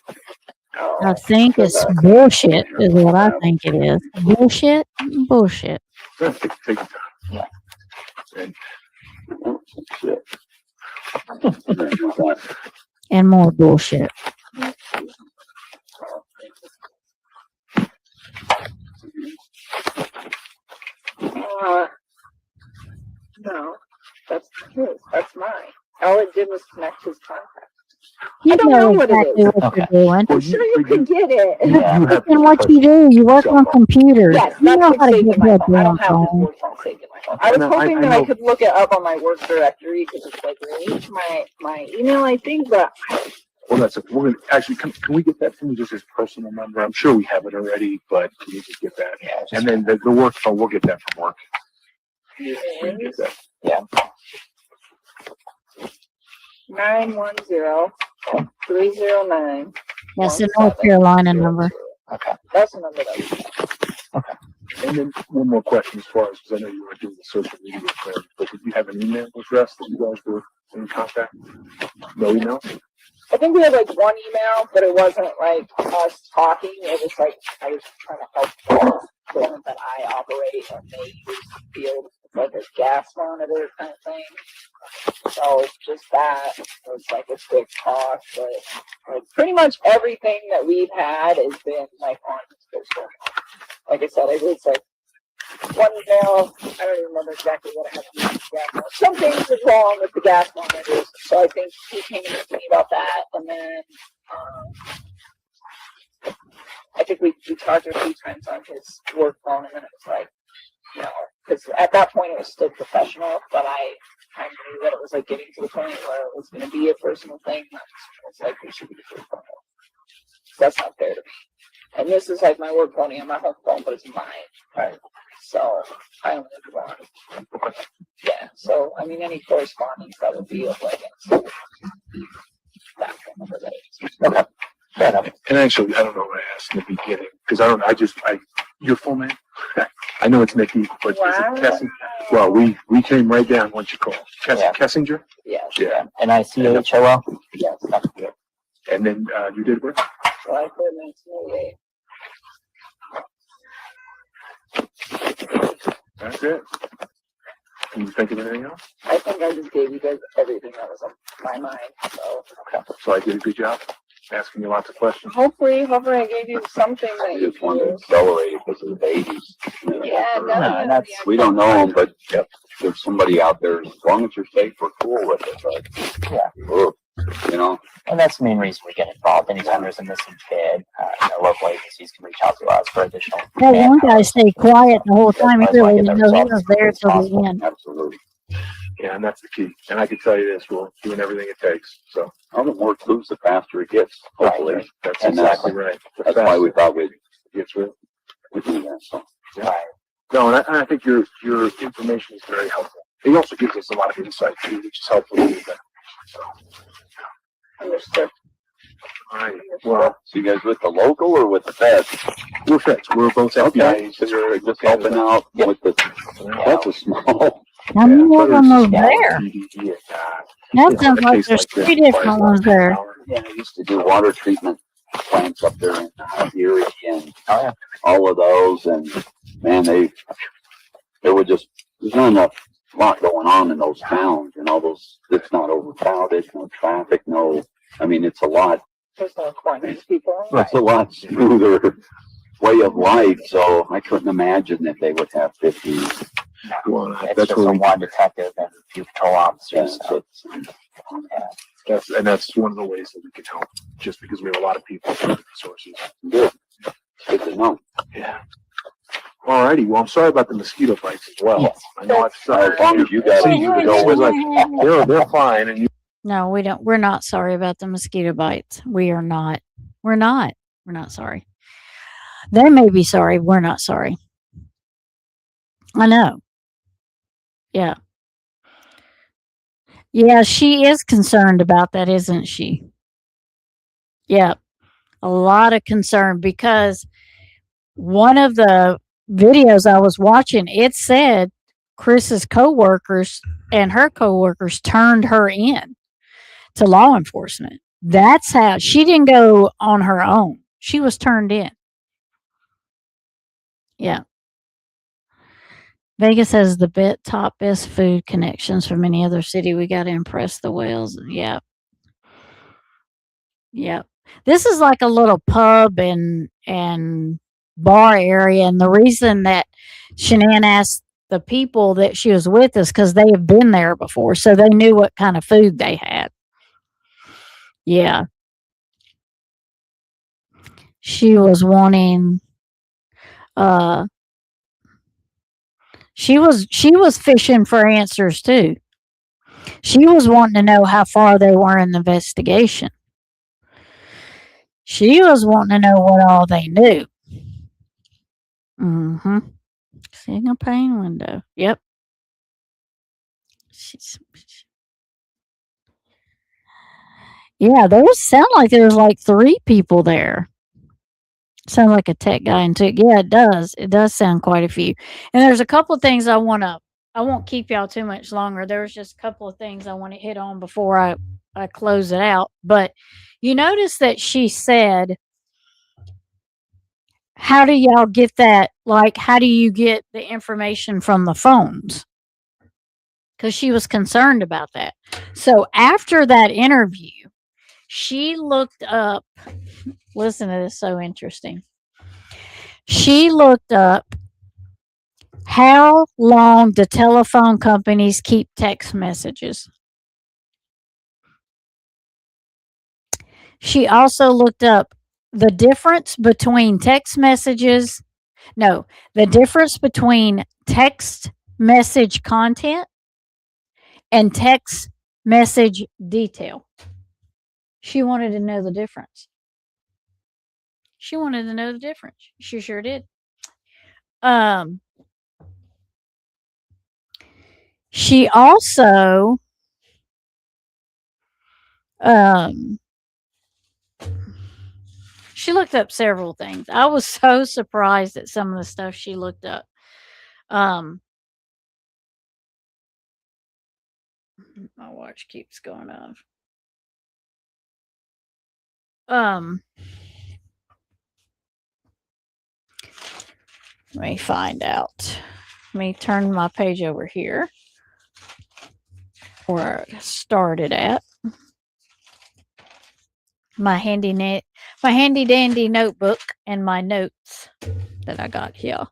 I think it's bullshit, is what I think it is. Bullshit? Bullshit. Take your time. Yeah. And Shit. And more bullshit. No, that's his. That's mine. All it did was connect his contact. You I don't know what it exactly is. what Okay. you're doing. I'm sure you could get it. Yeah. you have And what you do, you work on computers. Yes, You that's know what's how to saved get in my your phone. I don't damn have his phone. work phone saved in my phone. I was No, hoping I that I know. could look it up on my work directory because it's like linked to my email, I think, but Well, that's it. We're gonna actually. Can we get that from you, just his personal number? I'm sure we have it already, but can you just get that? Yeah, just- And then the work phone, we'll get that from work. We can get that. 910-309. That's the North Carolina number. Okay. That's the number that we And then one more question as far as, because I know you were doing the social media thing, but did you have an email address that you guys were Any contact? No email? I think we had like one email, but it wasn't like us talking. It was like I was trying to help the equipment that I operate, and they use the field like a gas monitor kind of thing. So just that was like a quick talk, but like pretty much everything that we've had has been like on this system. Like I said, it was like one email. I don't even remember exactly what it had to do with the gas monitor. Something was wrong with the gas monitors, so I think he came to me about that, and then I think we talked a few times on his work phone, and then it was like, you know, because at that point it was still professional, but I kind of knew that it was like getting to the point where it was going to be a personal thing. It's like we should be professional. That's not fair to me. And this is like my work phone, and my home phone, but it's mine. Right. So I don't live on. Yeah. So I mean, any correspondence that would be of like that kind of related. Okay. Fair enough. And actually, I don't know what I asked in the beginning, because your full name? I know it's Nikki, but is it Kessinger? Well, we came right down once you called. Kessinger? Yes. Yeah. NICHOL? Yes. Yeah. And then you did what? July 3rd, 1988. That's it. Can you think of anything else? I think I just gave you guys everything that was on my mind. So Okay. So I did a good job asking you lots of questions. hopefully I gave you something that I you just wanted to can use. accelerate it because of the babies. Yeah, definitely. that's- We don't know them, but yep, there's somebody out there. As long as you're safe, we're cool with it. But Yeah. you know, And that's the main reason we get involved. Anytime there's a missing kid, local agencies can reach out to us for additional. That one guy manpower. stayed quiet the whole time. He That's why I really get didn't the know he results was there as till the possible. end. absolutely. Yeah, and that's the key. And I can tell you this, we're doing everything it takes. So All the more clues, the faster it gets. Hopefully, Right. that's And that's- exactly right. The that's why faster we thought it gets rid. we'd do that. So Right. No, and I think your information is very helpful. It also gives us a lot of insight too, which is helpful to do that. So, Understood. all right. Well, so you guys with the local or with the feds? we're feds. We're both Okay, FBI. so you're just helping out with the. That's a small. How many of them was Yeah. there? Yeah, God. That sounds like there's three different ones there. Yeah, I used to do water treatment plants up there in Erie and Oh, yeah. all of those, and man, there were just there's not enough lot going on in those towns, and all those. It's not overcrowded, no traffic, no. I mean, it's a lot. There's no corners, people. It's a lot smoother way of life. So I couldn't imagine that they would have 50. Well, It's that's just where a we, one detective and a few patrol Yeah, officers. so it's, that's one of the ways that we can help, just because we have a lot of people and resources. good. Good to know. Yeah. Alrighty. Well, I'm sorry about the mosquito bites as well. Yes. I know I've As long as you got See, it, you it go was with like it. they're fine, and you No, we don't. We're not sorry about the mosquito bites. We are not. We're not. We're not sorry. They may be sorry. We're not sorry. I know. Yeah. Yeah, she is concerned about that, isn't she? Yeah. A lot of concern because one of the videos I was watching, it said Chris's coworkers and her coworkers turned her in to law enforcement. That's how she didn't go on her own. She was turned in. Yeah. Vegas has the top best food connections from any other city. We got to impress the whales. Yeah. Yeah. This is like a little pub and bar area. And the reason that Shanann asked the people that she was with is because they have been there before. So they knew what kind of food they had. Yeah. She was wanting she was fishing for answers too. She was wanting to know how far they were in the investigation. She was wanting to know what all they knew. Mm-hmm. Single pane window. Yep. Yeah, those sound like there's like 3 people there. Sounds like a tech guy into it. Yeah, it does. It does sound quite a few. And there's a couple of things I want to I won't keep y'all too much longer. There was just a couple of things I want to hit on before I close it out. But you notice that she said, how do y'all get that? Like, how do you get the information from the phones? Because she was concerned about that. So after that interview, she looked up, listen to this, so interesting. She looked up how long do telephone companies keep text messages. She also looked up the difference between the difference between text message content and text message detail. She wanted to know the difference. She wanted to know the difference. She sure did. She also she looked up several things. I was so surprised at some of the stuff she looked up. My watch keeps going off. Let me find out. Let me turn my page over here where I started at. My handy dandy notebook and my notes that I got here.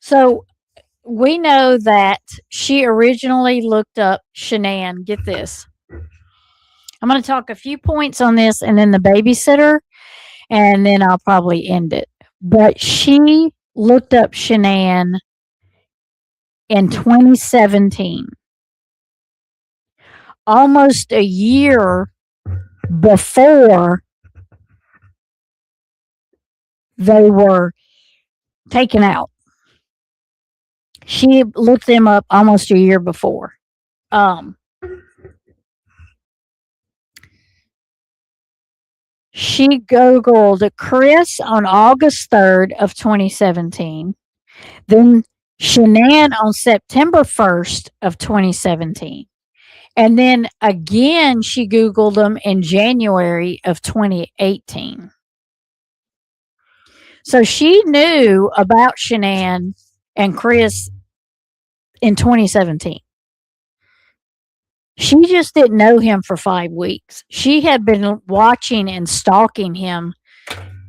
So we know that she originally looked up Shanann. Get this. I'm going to talk a few points on this and then the babysitter, and then I'll probably end it. But she looked up Shanann in 2017, almost a year before they were taken out. She looked them up almost a year before. She Googled Chris on August 3rd of 2017, then Shanann on September 1st of 2017. And then again, she Googled them in January of 2018. So she knew about Shanann and Chris in 2017. She just didn't know him for 5 weeks. She had been watching and stalking him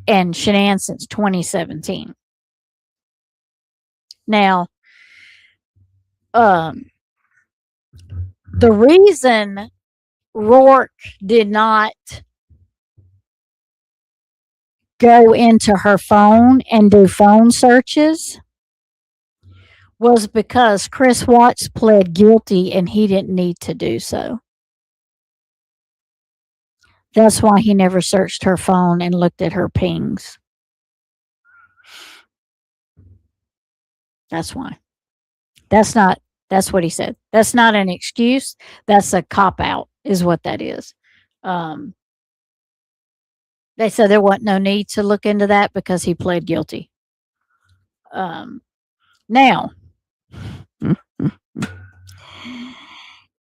and Shanann since 2017. Now, the reason Rourke did not go into her phone and do phone searches was because Chris Watts pled guilty and he didn't need to do so. That's why he never searched her phone and looked at her pings. That's why. That's what he said. That's not an excuse. That's a cop out, is what that is. They said there wasn't no need to look into that because he pled guilty. Now,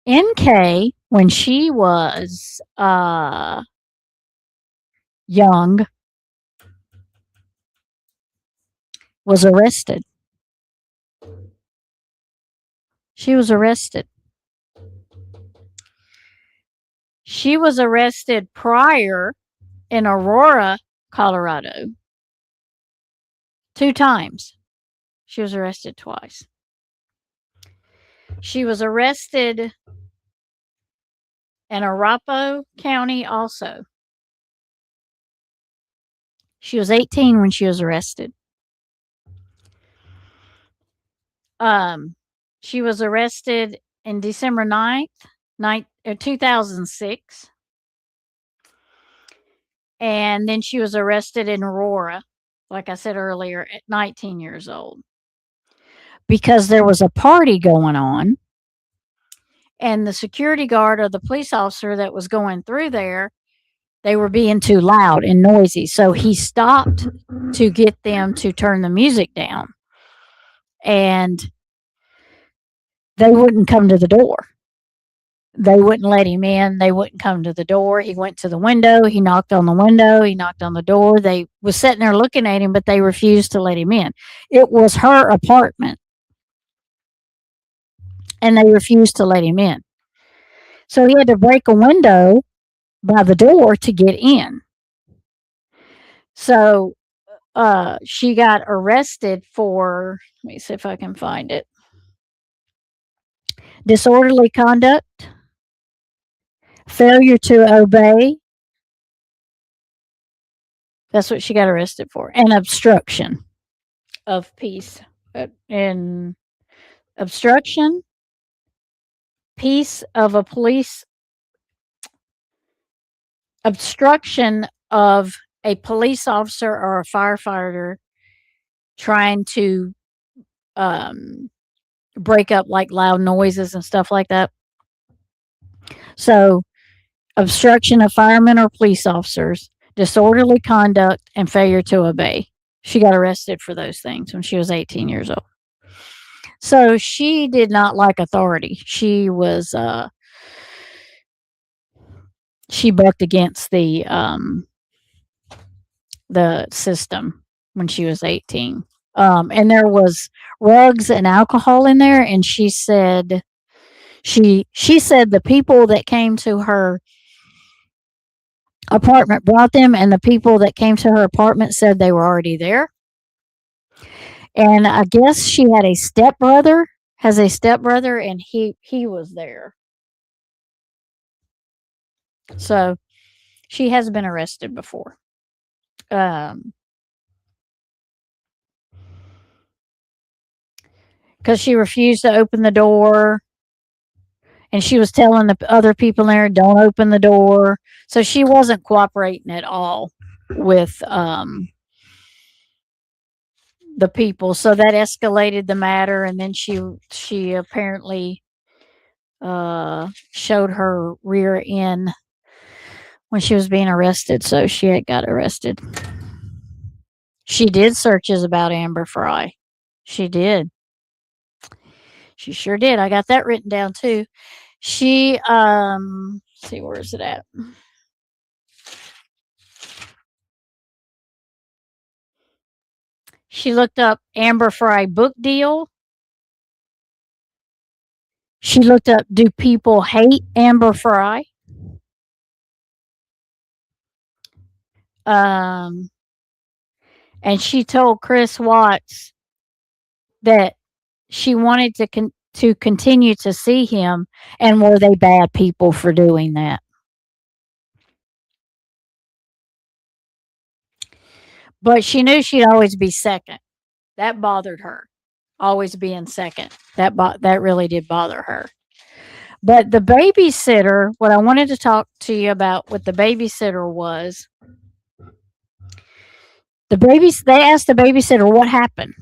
NK, when she was young, was arrested. She was arrested. She was arrested prior in Aurora, Colorado. 2 times. She was arrested twice. She was arrested in Arapahoe County also. She was 18 when she was arrested. She was arrested in December 9th, 2006. And then she was arrested in Aurora, like I said earlier, at 19 years old. Because there was a party going on, and the security guard or the police officer that was going through there, they were being too loud and noisy. So he stopped to get them to turn the music down. and they wouldn't come to the door. They wouldn't let him in. They wouldn't come to the door. He went to the window. He knocked on the window. He knocked on the door. They was sitting there looking at him, but they refused to let him in. It was her apartment, and they refused to let him in. So he had to break a window by the door to get in. So she got arrested for, let me see if I can find it, disorderly conduct, failure to obey. That's what she got arrested for, and obstruction of peace. And obstruction, peace of a police, obstruction of a police officer or a firefighter trying to break up like loud noises and stuff like that. So, obstruction of firemen or police officers, disorderly conduct, and failure to obey. She got arrested for those things when she was 18 years old. So she did not like authority. She was she bucked against the system when she was 18. And there was rugs and alcohol in there, and she said the people that came to her apartment brought them, and the people that came to her apartment said they were already there. And I guess she had a stepbrother, and he was there. So she has been arrested before. Because she refused to open the door, and she was telling the other people there, don't open the door. So she wasn't cooperating at all with the people. So that escalated the matter, and then she apparently showed her rear end when she was being arrested. So she had got arrested. She did searches about Amber Fry. She did. She sure did. I got that written down too. She let's see, where is it at? She looked up Amber Fry book deal. She looked up, do people hate Amber Fry? And she told Chris Watts that she wanted to continue to see him, and were they bad people for doing that? But she knew she'd always be second. That bothered her. Always being second. That really did bother her. But the babysitter, what I wanted to talk to you about with the babysitter was they asked the babysitter what happened.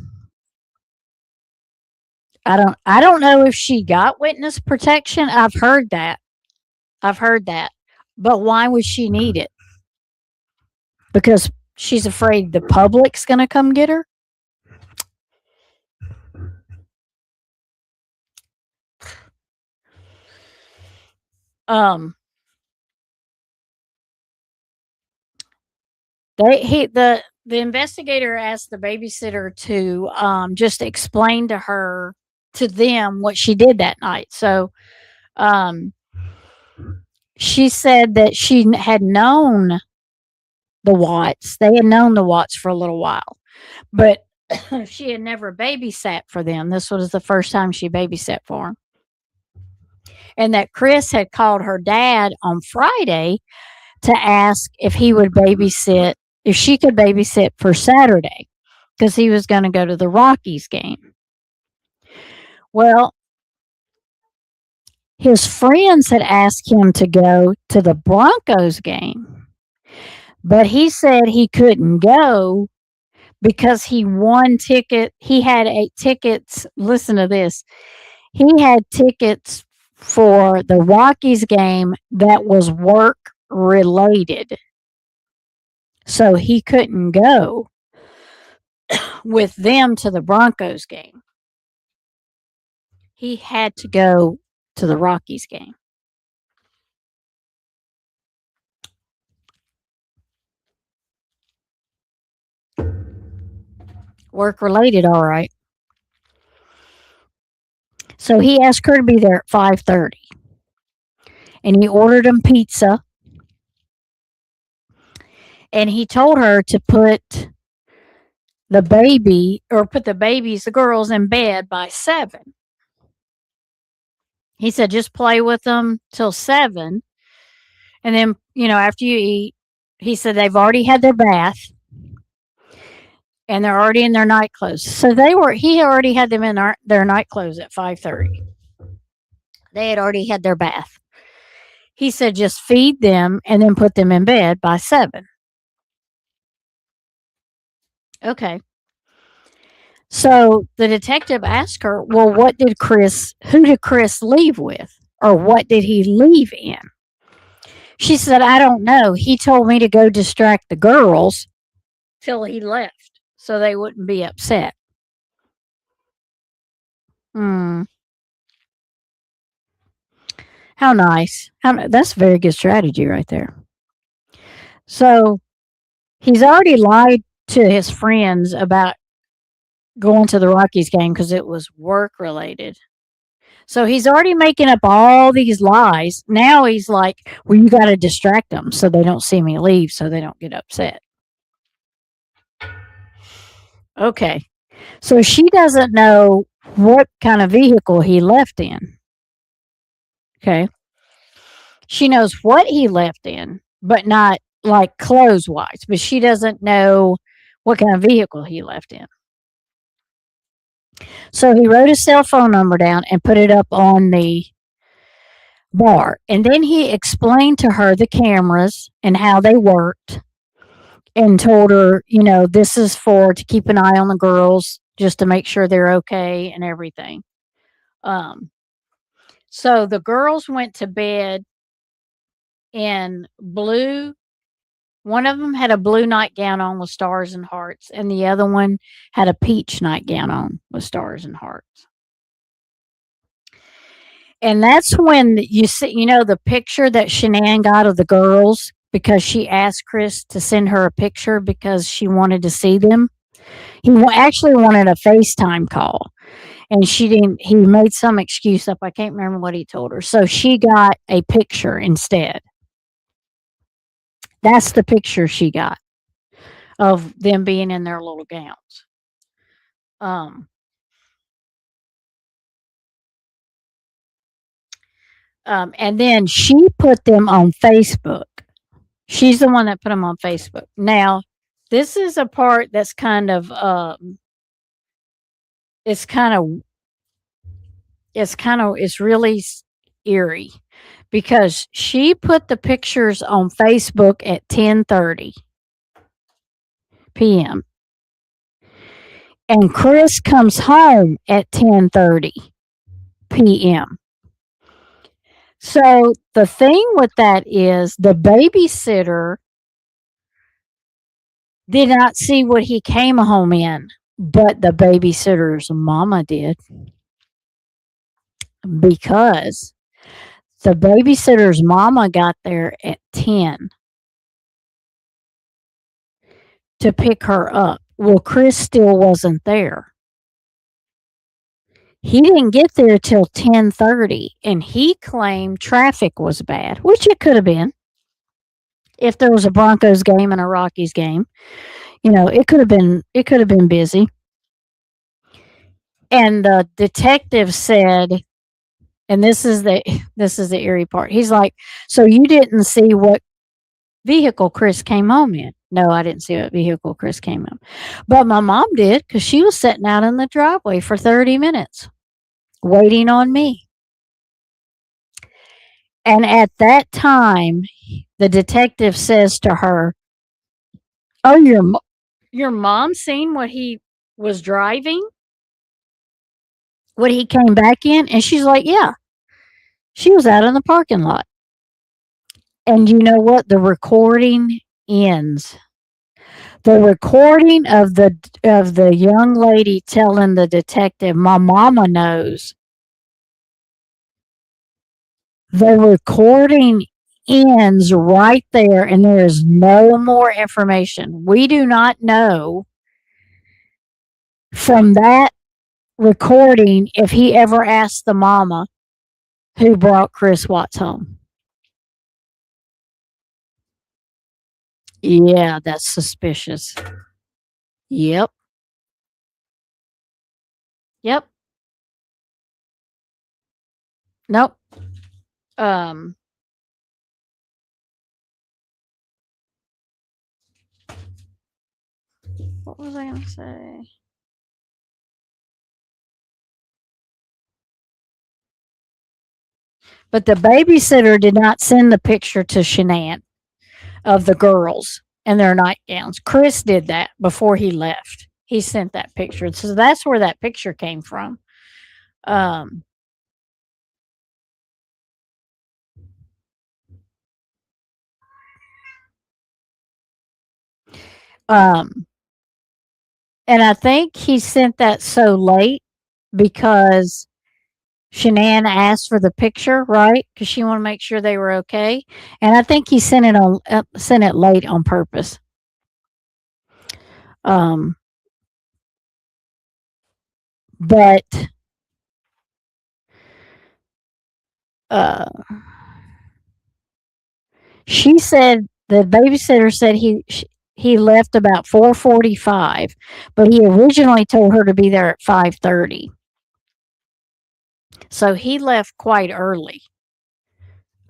I don't know if she got witness protection. I've heard that. But why would she need it? Because she's afraid the public's going to come get her? The investigator asked the babysitter to just explain to them what she did that night. So she said that she had known the Watts. They had known the Watts for a little while, but she had never babysat for them. This was the first time she babysat for them. And that Chris had called her dad on Friday to ask if he would babysit, if she could babysit for Saturday, because he was going to go to the Rockies game. Well, his friends had asked him to go to the Broncos game, but he said he couldn't go because he won ticket. He had 8 tickets. Listen to this. He had tickets for the Rockies game that was work related. So he couldn't go with them to the Broncos game. he had to go to the Rockies game. Work related, all right. So he asked her to be there at 5:30, and he ordered him pizza, and he told her to put the girls in bed by 7. He said just play with them till 7, and then after you eat, he said they've already had their bath and they're already in their night clothes. So he already had them in their night clothes at 5:30. They had already had their bath. He said just feed them and then put them in bed by 7. Okay. So the detective asked her, well, who did Chris leave with? Or what did he leave in? She said, I don't know. He told me to go distract the girls till he left so they wouldn't be upset. Hmm. How nice. That's a very good strategy right there. So he's already lied to his friends about going to the Rockies game because it was work related. So he's already making up all these lies. Now he's like, well, you got to distract them so they don't see me leave so they don't get upset. Okay. So she doesn't know what kind of vehicle he left in. Okay. She knows what he left in, but not like clothes wise, but she doesn't know what kind of vehicle he left in. So he wrote his cell phone number down and put it up on the bar. And then he explained to her the cameras and how they worked and told her, this is to keep an eye on the girls just to make sure they're okay and everything. So the girls went to bed in blue. One of them had a blue nightgown on with stars and hearts, and the other one had a peach nightgown on with stars and hearts. And that's when you see, the picture that Shanann got of the girls because she asked Chris to send her a picture because she wanted to see them. He actually wanted a FaceTime call, and she didn't. He made some excuse up. I can't remember what he told her. So she got a picture instead. That's the picture she got of them being in their little gowns. And then she put them on Facebook. She's the one that put them on Facebook. Now, this is a part that's it's really eerie because she put the pictures on Facebook at 10:30 p.m. and Chris comes home at 10:30 p.m. So the thing with that is the babysitter did not see what he came home in, but the babysitter's mama did. Because the babysitter's mama got there at 10 to pick her up. Well, Chris still wasn't there. He didn't get there till 10:30, and he claimed traffic was bad, which it could have been. If there was a Broncos game and a Rockies game, it could have been busy. And the detective said, and this is the eerie part. He's like, so you didn't see what vehicle Chris came home in? No, I didn't see what vehicle Chris came in. But my mom did because she was sitting out in the driveway for 30 minutes waiting on me. And at that time, the detective says to her, oh, your mom seen what he was driving? What he came back in? And she's like, yeah. She was out in the parking lot. And you know what? The recording ends. The recording of the young lady telling the detective, my mama knows The recording ends right there, and there is no more information. We do not know from that recording if he ever asked the mama who brought Chris Watts home. Yeah, that's suspicious. Yep. Yep. Nope. Um, what was I going to say? But the babysitter did not send the picture to Shanann of the girls in their nightgowns. Chris did that before he left. He sent that picture. So that's where that picture came from. Um, um, and I think he sent that so late because Shanann asked for the picture, right? Because she wanted to make sure they were okay. And I think he sent it late on purpose. Um, but uh, she said the babysitter said he left about 4:45, but he originally told her to be there at 5:30. So he left quite early.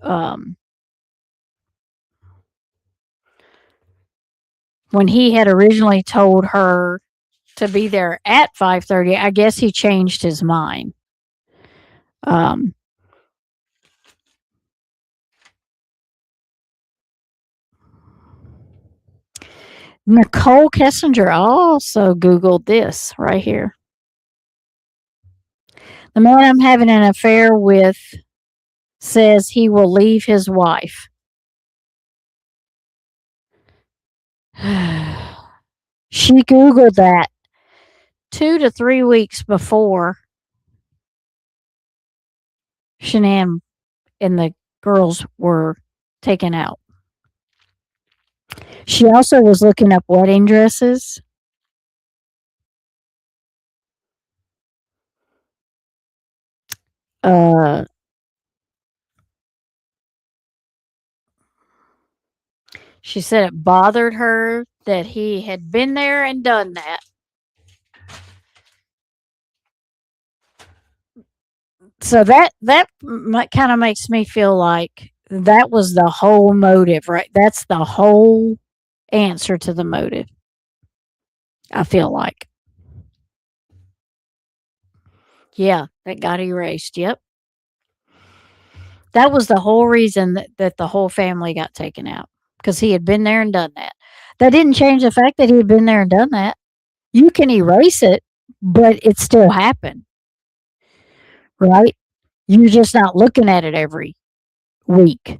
Um, when he had originally told her to be there at 5:30, I guess he changed his mind. Um, Nicole Kessinger also Googled this right here. The man I'm having an affair with says he will leave his wife. She Googled that 2 to 3 weeks before Shanann and the girls were taken out. She also was looking up wedding dresses. Uh, she said it bothered her that he had been there and done that. So that kind of makes me feel like that was the whole motive, right? That's the whole answer to the motive. I feel like. Yeah, that got erased. Yep. That was the whole reason that the whole family got taken out because he had been there and done that. That didn't change the fact that he had been there and done that. You can erase it, but it still happened, right? You're just not looking at it every week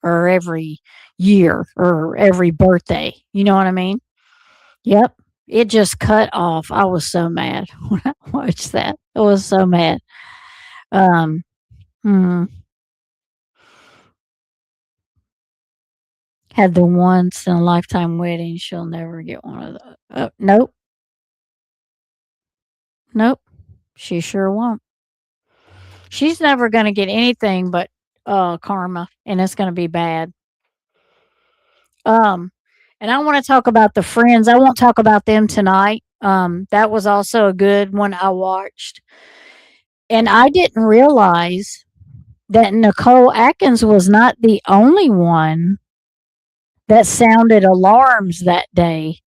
or every year or every birthday. You know what I mean? Yep. It just cut off. I was so mad when I watched that. I was so mad. Um, hmm. Had the once in a lifetime wedding. She'll never get one of those. Nope. Nope. She sure won't. She's never going to get anything but karma, and it's going to be bad. Um, and I want to talk about the friends. I won't talk about them tonight. That was also a good one I watched. And I didn't realize that Nicole Atkins was not the only one that sounded alarms that day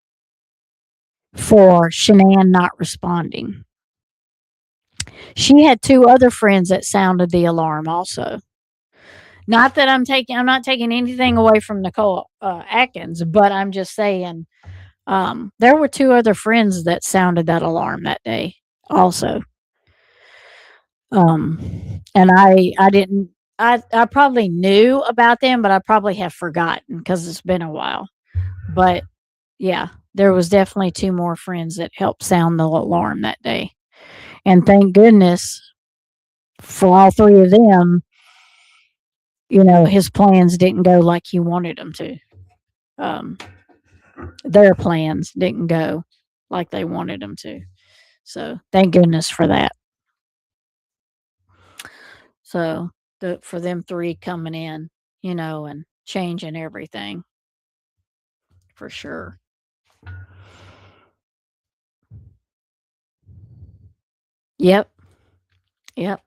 for Shanann not responding. She had 2 other friends that sounded the alarm also. Not that I'm not taking anything away from Nicole Atkins, but I'm just saying there were 2 other friends that sounded that alarm that day also. And I didn't I probably knew about them, but I probably have forgotten because it's been a while. But yeah, there was definitely 2 more friends that helped sound the alarm that day. And thank goodness for all 3 of them, his plans didn't go like he wanted them to. Um, their plans didn't go like they wanted them to. So thank goodness for that. So for them three coming in, and changing everything for sure. Yep. Yep.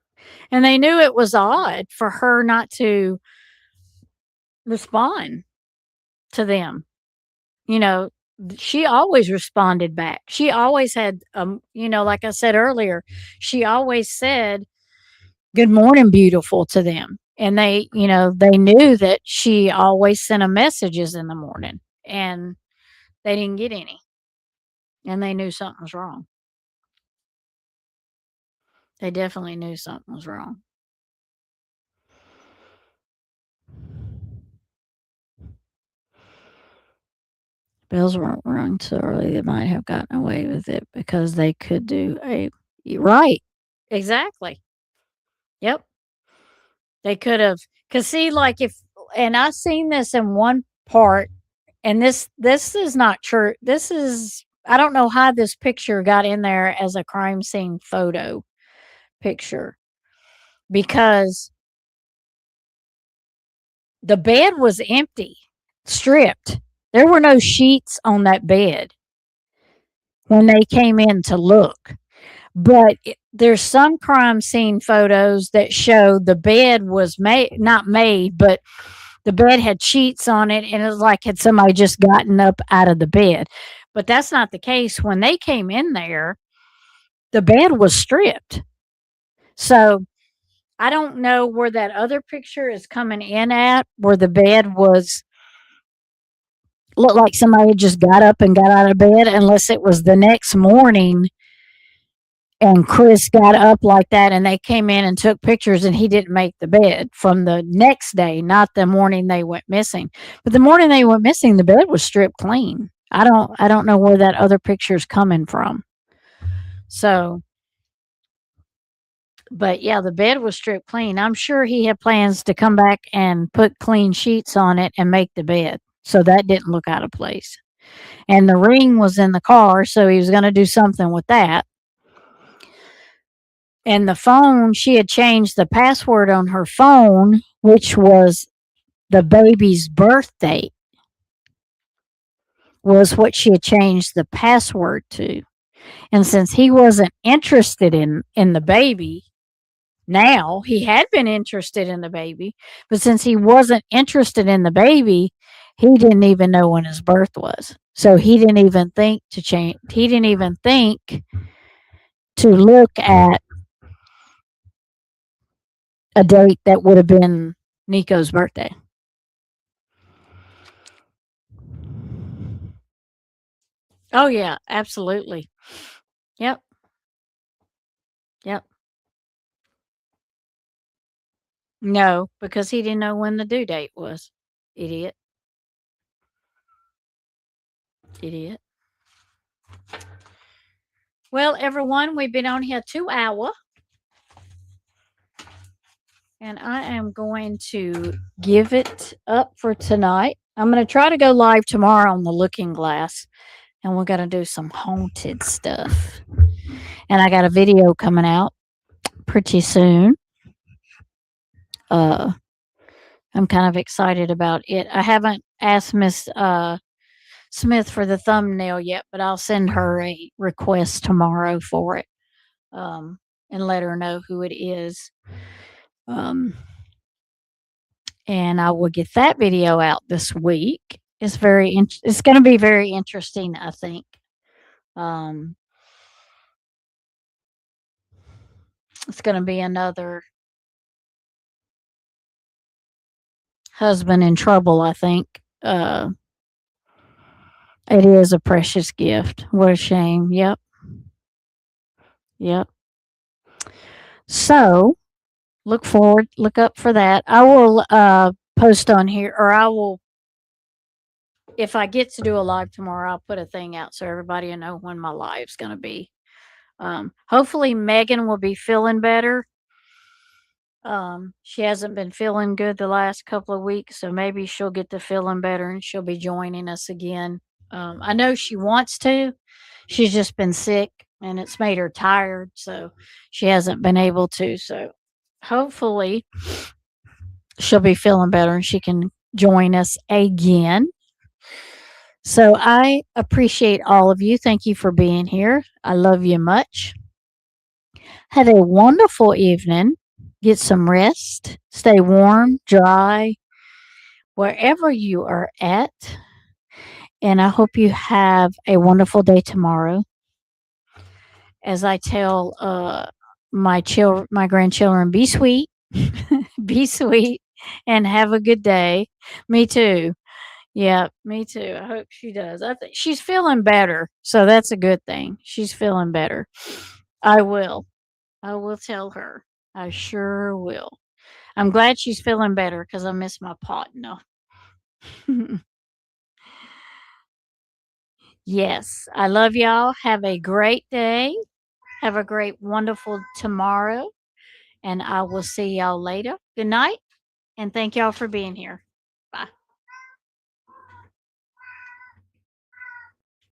And they knew it was odd for her not to respond to them. You know, she always responded back. She always had, like I said earlier, she always said, "Good morning, beautiful," to them. And they knew that she always sent them messages in the morning and they didn't get any. And they knew something was wrong. They definitely knew something was wrong. Bells weren't rung so early they might have gotten away with it because they could do a right. Exactly. Yep. They could have, cause see, like if, and I seen this in one part, and this is not true. This is, I don't know how this picture got in there as a crime scene photo picture because the bed was empty, stripped. There were no sheets on that bed when they came in to look. But there's some crime scene photos that show the bed was not made, but the bed had sheets on it, and it was like had somebody just gotten up out of the bed. But that's not the case. When they came in there, the bed was stripped. So I don't know where that other picture is coming in at, where the bed was looked like somebody just got up and got out of bed, unless it was the next morning and Chris got up like that and they came in and took pictures and he didn't make the bed from the next day, not the morning they went missing. But the morning they went missing, the bed was stripped clean. I don't know where that other picture is coming from. So, but yeah, the bed was stripped clean. I'm sure he had plans to come back and put clean sheets on it and make the bed. So that didn't look out of place. And the ring was in the car, so he was going to do something with that. And the phone, she had changed the password on her phone, which was the baby's birth date, was what she had changed the password to. And since he wasn't interested in the baby, now he had been interested in the baby, but since he wasn't interested in the baby, he didn't even know when his birth was. So he didn't even think to change. He didn't even think to look at a date that would have been Nico's birthday. Oh yeah, absolutely. Yep. Yep. No, because he didn't know when the due date was. Idiot. Idiot. Well, everyone, we've been on here 2 hours. And I am going to give it up for tonight. I'm going to try to go live tomorrow on the Looking Glass. And we're going to do some haunted stuff. And I got a video coming out pretty soon. I'm kind of excited about it. I haven't asked Miss Smith for the thumbnail yet, but I'll send her a request tomorrow for it, and let her know who it is. And I will get that video out this week. It's it's going to be very interesting, I think. It's going to be another husband in trouble, I think. It is a precious gift. What a shame. Yep. Yep. So look up for that. I will post on here, or I will, if I get to do a live tomorrow, I'll put a thing out so everybody will know when my live's going to be. Hopefully Megan will be feeling better. She hasn't been feeling good the last couple of weeks, so maybe she'll get to feeling better and she'll be joining us again. I know she wants to. She's just been sick and it's made her tired, so she hasn't been able to. So hopefully she'll be feeling better and she can join us again. So I appreciate all of you. Thank you for being here. I love you much. Have a wonderful evening. Get some rest. Stay warm, dry, wherever you are at. And I hope you have a wonderful day tomorrow. As I tell my grandchildren, be sweet, be sweet, and have a good day. Me too. Yeah, me too. I hope she does. I think she's feeling better, so that's a good thing. She's feeling better. I will. I will tell her. I sure will. I'm glad she's feeling better because I miss my partner. Yes, I love y'all. Have a great day. Have a great, wonderful tomorrow. And I will see y'all later. Good night. And thank y'all for being here. Bye.